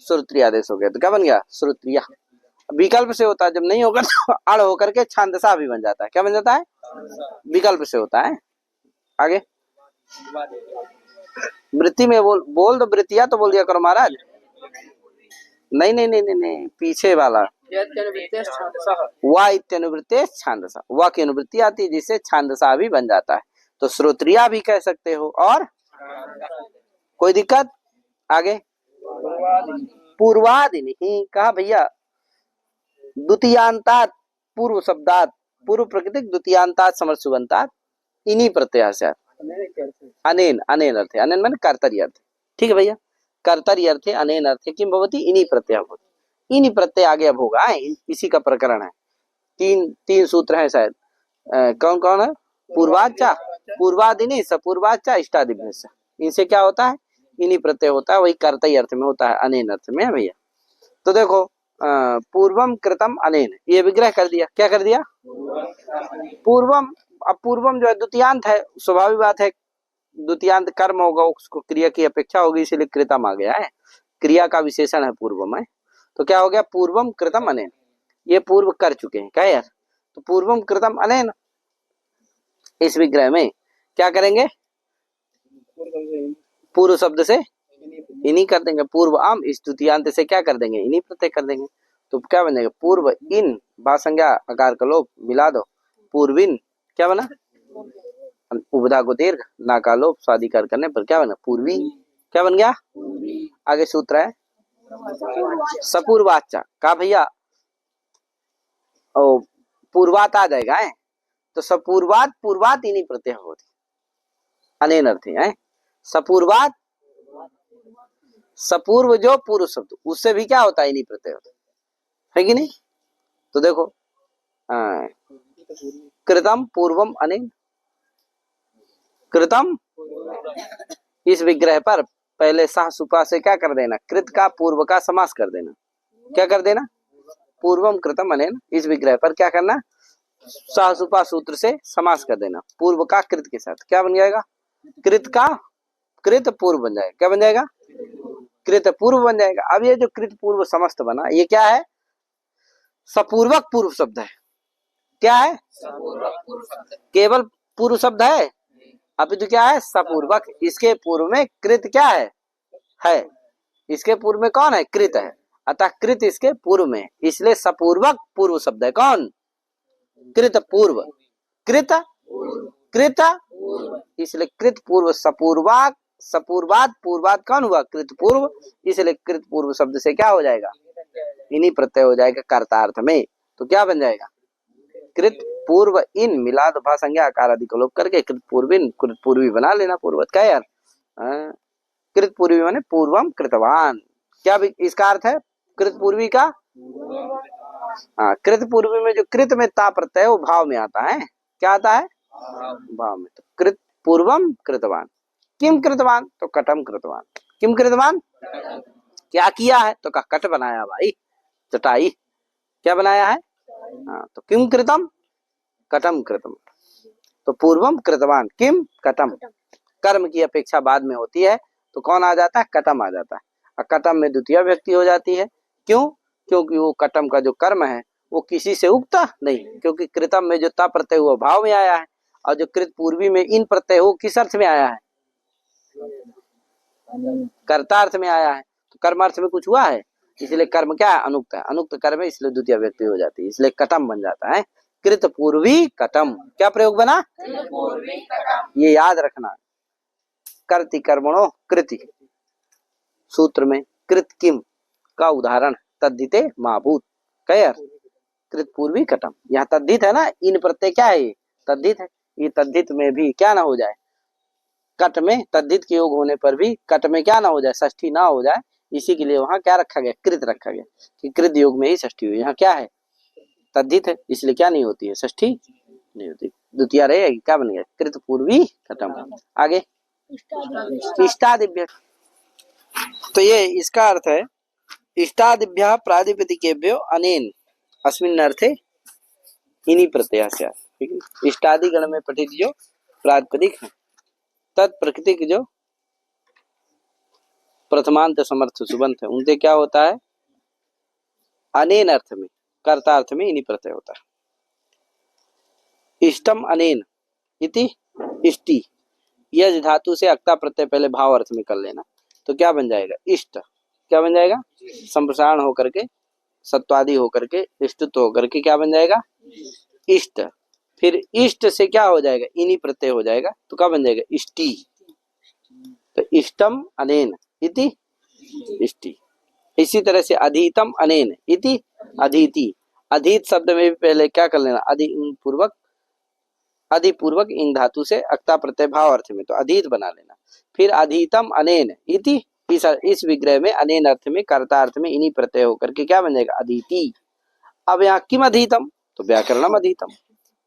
श्रोत्रिय आदेश हो गया, तो क्या बन गया श्रोत्रिय। विकल्प से होता है, जब नहीं होगा तो अड़ होकर के छंदसा भी बन जाता है, क्या बन जाता है विकल्प से होता है। आगे वृत्ति में बोल दो वृत्तियां तो बोल दिया करो महाराज, नहीं नहीं नहीं नहीं नहीं पीछे वाला वा इत्यनुवृत्ते छांदसा, वा की अनुवृत्ति आती है जिससे छांदसा भी बन जाता है, तो श्रोत्रिया भी कह सकते हो। और कोई दिक्कत, आगे पूर्वादिनी कहा भैया, द्वितीयांतात पूर्व शब्दात, पूर्व प्रकृतिक द्वितीयांतात समर्थ सुबंतात इन्हीं प्रत्यय से अनेन, अनेन अर्थे, अनेन माने कर्तरी अर्थ, ठीक है भैया, कर्तरी अर्थे अनेन अर्थे किम भवति इन्हीं प्रत्यय भवति, इन्हीं प्रत्यय आगे अब होगा, इसी का प्रकरण है। तीन सूत्र है शायद, कौन कौन है, पूर्वाचा पूर्वादिनी सपूर्वाचा इष्टादिभ्य, इनसे क्या होता है इन्हीं प्रत्यय होता है, वही कर्तरी अर्थ में होता है अनेन अर्थ में भैया। तो देखो पूर्वम कृतम अनेन, ये विग्रह कर दिया, क्या कर दिया पूर्वम। अब पूर्वम जो है द्वितीयांत है, स्वाभाविक बात है द्वितीयांत कर्म होगा, उसको क्रिया की अपेक्षा होगी, इसीलिए कृतम आ गया है, क्रिया का विशेषण है पूर्वम है। तो क्या हो गया पूर्वम कृतम अनेन, ये पूर्व कर चुके हैं क्या यार, तो पूर्वम कृतम अनेन, इस विग्रह में क्या करेंगे पूर्व शब्द से इन्हीं कर देंगे, पूर्व आम, इस द्वितीयांत से क्या कर देंगे इन्हीं प्रत्यय कर देंगे, तो क्या बनेगा पूर्व इन बात संज्ञा आकार का लोप मिला दो, पूर्विन क्या बना उपधा को दीर्घ ना का लोप स्वादिकार करने पर क्या बना पूर्वी, क्या बन गया। आगे सूत्र है सपूर्वाचा का भैया, पूर्वात आ जाएगा है तो सपूर्वात पूर्वात इनी प्रत्यय होती, अनेन अर्थे है। सपूर्वात, सपूर्व जो पूर्व शब्द उससे भी क्या होता है, इनी प्रत्यय होता है कि नहीं। तो देखो कृतम पूर्वम अनेन, कृतम इस विग्रह पर पहले साह सुपा से क्या कर देना, कृत का पूर्व का समास कर देना। क्या कर देना, पूर्वम कृतम अनेन, इस विग्रह पर क्या करना, साह सुपा सूत्र से समास कर देना, पूर्व का कृत के साथ। क्या बन जाएगा, कृत का कृत पूर्व बन जाएगा। क्या बन जाएगा, कृत पूर्व बन जाएगा। अब ये जो कृत पूर्व समस्त बना, ये क्या है, सपूर्वक पूर्व शब्द है। क्या है, केवल पूर्व शब्द है, अभी तो क्या है, सपूर्वक। इसके पूर्व में कृत क्या है, इसके पूर्व में कौन है, कृत है, अतः कृत इसके पूर्व में, इसलिए सपूर्वक पूर्व शब्द है। कौन, कृत पूर्व, कृत कृत, इसलिए कृत पूर्व सपूर्वाक, सपूर्वात पूर्वात कौन हुआ, कृत पूर्व, इसलिए कृत पूर्व शब्द से क्या हो जाएगा, इन्हीं प्रत्यय हो जाएगा कर्तार्थ में। तो क्या बन जाएगा, कृत पूर्व इन मिला दफा संज्ञा आकार आदि को लोप करके कृत पूर्विन, कृत पूर्वी बना लेना। पूर्वत क्या यार, कृत पूर्वी माने पूर्वम कृतवान। क्या इसका अर्थ है, कृत पूर्वी का, हाँ, कृत पूर्वी में जो कृत में ता प्रत्यय वो भाव में आता है। क्या आता है, भाव में। तो कृत पूर्वम कृतवान, किम कृतवान, तो कटम कृतवान। किम कृतवान, क्या किया है, तो कट बनाया भाई, चटाई। क्या बनाया है, हाँ, तो किम कृतम, कटम कृतम। तो पूर्वम कृतवान, किम कटम, कर्म की अपेक्षा बाद में होती है, तो कौन आ जाता है, कटम आ जाता है। और कटम में द्वितीय व्यक्ति हो जाती है। क्यों, क्योंकि वो कटम का जो कर्म है वो किसी से उगता नहीं, क्योंकि कृतम में जो ता प्रत्यय हुआ भाव में आया है, और जो कृत पूर्वी में इन प्रत्यय हो किस अर्थ में आया है, कर्तार्थ में आया है। तो कर्मार्थ में कुछ हुआ है, इसलिए कर्म क्या है, अनुक्त है, अनुक्त कर्म है, इसलिए द्वितीय व्यक्ति हो जाती है, इसलिए कटम बन जाता है, कृत पूर्वी कटम। क्या प्रयोग बना, ये याद रखना, कर्ति कर्मणो कृति सूत्र में कृत किम का उदाहरण तद्धिते महाभूत, कह कृत पूर्वी कटम। यहाँ तद्धित है ना, इन प्रत्यय क्या है, तद्धित है। ये तद्धित में भी क्या ना हो जाए, कट में तद्धित के योग होने पर भी कट में क्या ना हो जाए, षष्ठी ना हो जाए, इसी के लिए वहां क्या रखा गया, कृत रखा गया, कि कृत योग में ही षष्ठी हुई। यहाँ क्या है, तद्धित है, इसलिए क्या नहीं होती है, षष्ठी नहीं होती, द्वितीय रहेगी। क्या बन गया, कृत पूर्वी कटम। आगे इष्टादिभ्य, तो ये इसका अर्थ है, इष्टादिभ्य प्रातिपदिकेभ्यो अनेन अस्मिन् अर्थे इन्हीं प्रत्यय से, ठीक है। इष्टादि गण में पठित जो प्रातिपदिक है, तत्प्रकृतिक जो प्रथमांत समर्थ सुबंत है, उनसे क्या होता है, अनेन अर्थ में, कर्तार्थ में इन्हीं प्रत्यय होता है। इष्टम अनेन इति इष्टि, यज धातु से अक्ता प्रत्यय पहले भाव अर्थ में कर लेना, तो क्या बन जाएगा, इष्ट। क्या बन जाएगा, संप्रसारण होकर के, सत्वादि होकर के, इष्टत्व होकर के क्या बन जाएगा, इष्ट। फिर इष्ट से क्या हो जाएगा, इन्हीं प्रत्यय हो जाएगा, तो क्या बन जाएगा, इष्टि। तो इष्टम अनेन इति इष्टि। इसी तरह से अधीतम अनेन इति अधीति, अधीत शब्द में भी पहले क्या कर लेना, अधिपूर्वक, अधिपूर्वक इन धातु से अक्ता प्रत्यय भाव अर्थ में, तो अधीत बना लेना। फिर अधीतम अनेन इति, इस विग्रह में अनेन अर्थ में, कर्ता अर्थ में इन्हीं प्रत्यय होकर के क्या बन जाएगा, अधीति। अब यहाँ किम अधीतम, तो व्याकरणम अधीतम।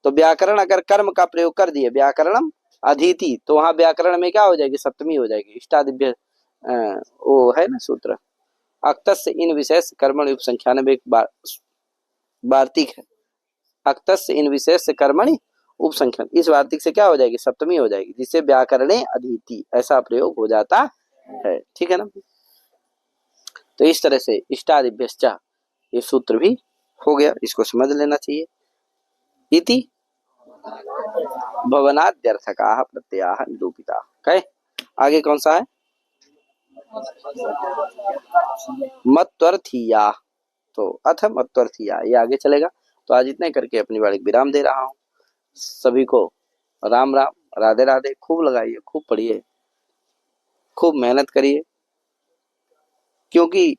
तो व्याकरण अगर कर्म का प्रयोग कर दिए, व्याकरणम अधीति, तो वहां व्याकरण में क्या हो जाएगी, सप्तमी हो जाएगी। इष्टादिभ्य वो है ना सूत्र, अक्तस्य इन विशेष कर्मणि उपसंख्यानवे वार्तिक है, अक्तस्य इन विशेष कर्मणि उपसंख्यान, इस वार्तिक से क्या हो जाएगी, सप्तमी हो जाएगी, जिससे व्याकरणे अधीति ऐसा प्रयोग हो जाता है, ठीक है ना। तो इस तरह से इष्टादिभ्यश्च ये सूत्र भी हो गया, इसको समझ लेना चाहिए। इति भवनाद्यर्थकाः प्रत्ययाः निरूपिताः। कहे आगे कौन सा है, मत्वर्थीया, तो अथ मत्वर्थीया, ये आगे चलेगा। तो आज इतने करके अपनी बारी विराम दे रहा हूँ। सभी को राम राम, राधे राधे। खूब लगाइए, खूब पढ़िए, खूब मेहनत करिए, क्योंकि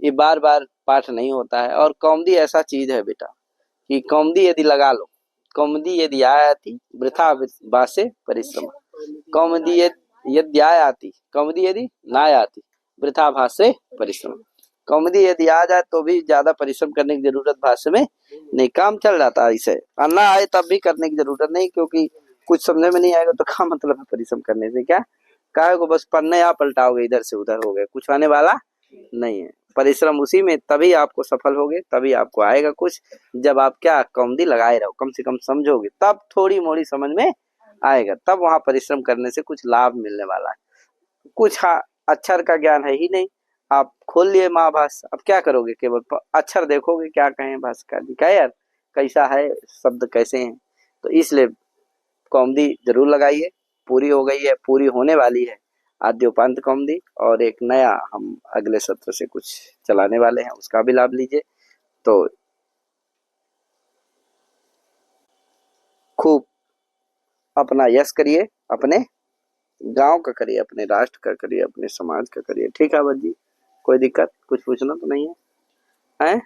ये बार बार पाठ नहीं होता है। और कौमुदी ऐसा चीज है बेटा, कि कौमुदी यदि लगा लो, कौमुदी यदि वृथा भासे परिश्रम। कौमुदी यदि कौमुदी यदि नायाति वृथा भासे परिश्रम। कौमुदी यदि आ जाए तो भी ज्यादा परिश्रम करने की जरूरत भाष्य में नहीं, काम चल जाता है इसे। और ना आए तब भी करने की जरूरत नहीं, क्योंकि कुछ समझ में नहीं आएगा तो क्या मतलब है परिश्रम करने से। क्या काहे को बस पन्ने आप पलटाओगे, इधर से उधर हो गए, कुछ आने वाला नहीं है। परिश्रम उसी में तभी आपको सफल होगे, तभी आपको आएगा कुछ, जब आप क्या कौमुदी लगाए रहो, कम से कम समझोगे, तब थोड़ी मोड़ी समझ में आएगा, तब वहां परिश्रम करने से कुछ लाभ मिलने वाला है। कुछ अक्षर का ज्ञान है ही नहीं, आप खोल लिए महाभाष्य, अब क्या करोगे, केवल अक्षर देखोगे, क्या कहें भाष्यकार जी, क्या यार कैसा है, शब्द कैसे हैं। तो इसलिए कौमुदी जरूर लगाइए। पूरी हो गई है, पूरी होने वाली है आद्योपांत कौमुदी, और एक नया हम अगले सत्र से कुछ चलाने वाले हैं, उसका भी लाभ लीजिए। तो खूब अपना यश करिए, अपने गांव का करिए, अपने राष्ट्र का करिए, अपने समाज का करिए। ठीक है अवध जी, कोई दिक्कत, कुछ पूछना तो नहीं है, हैं?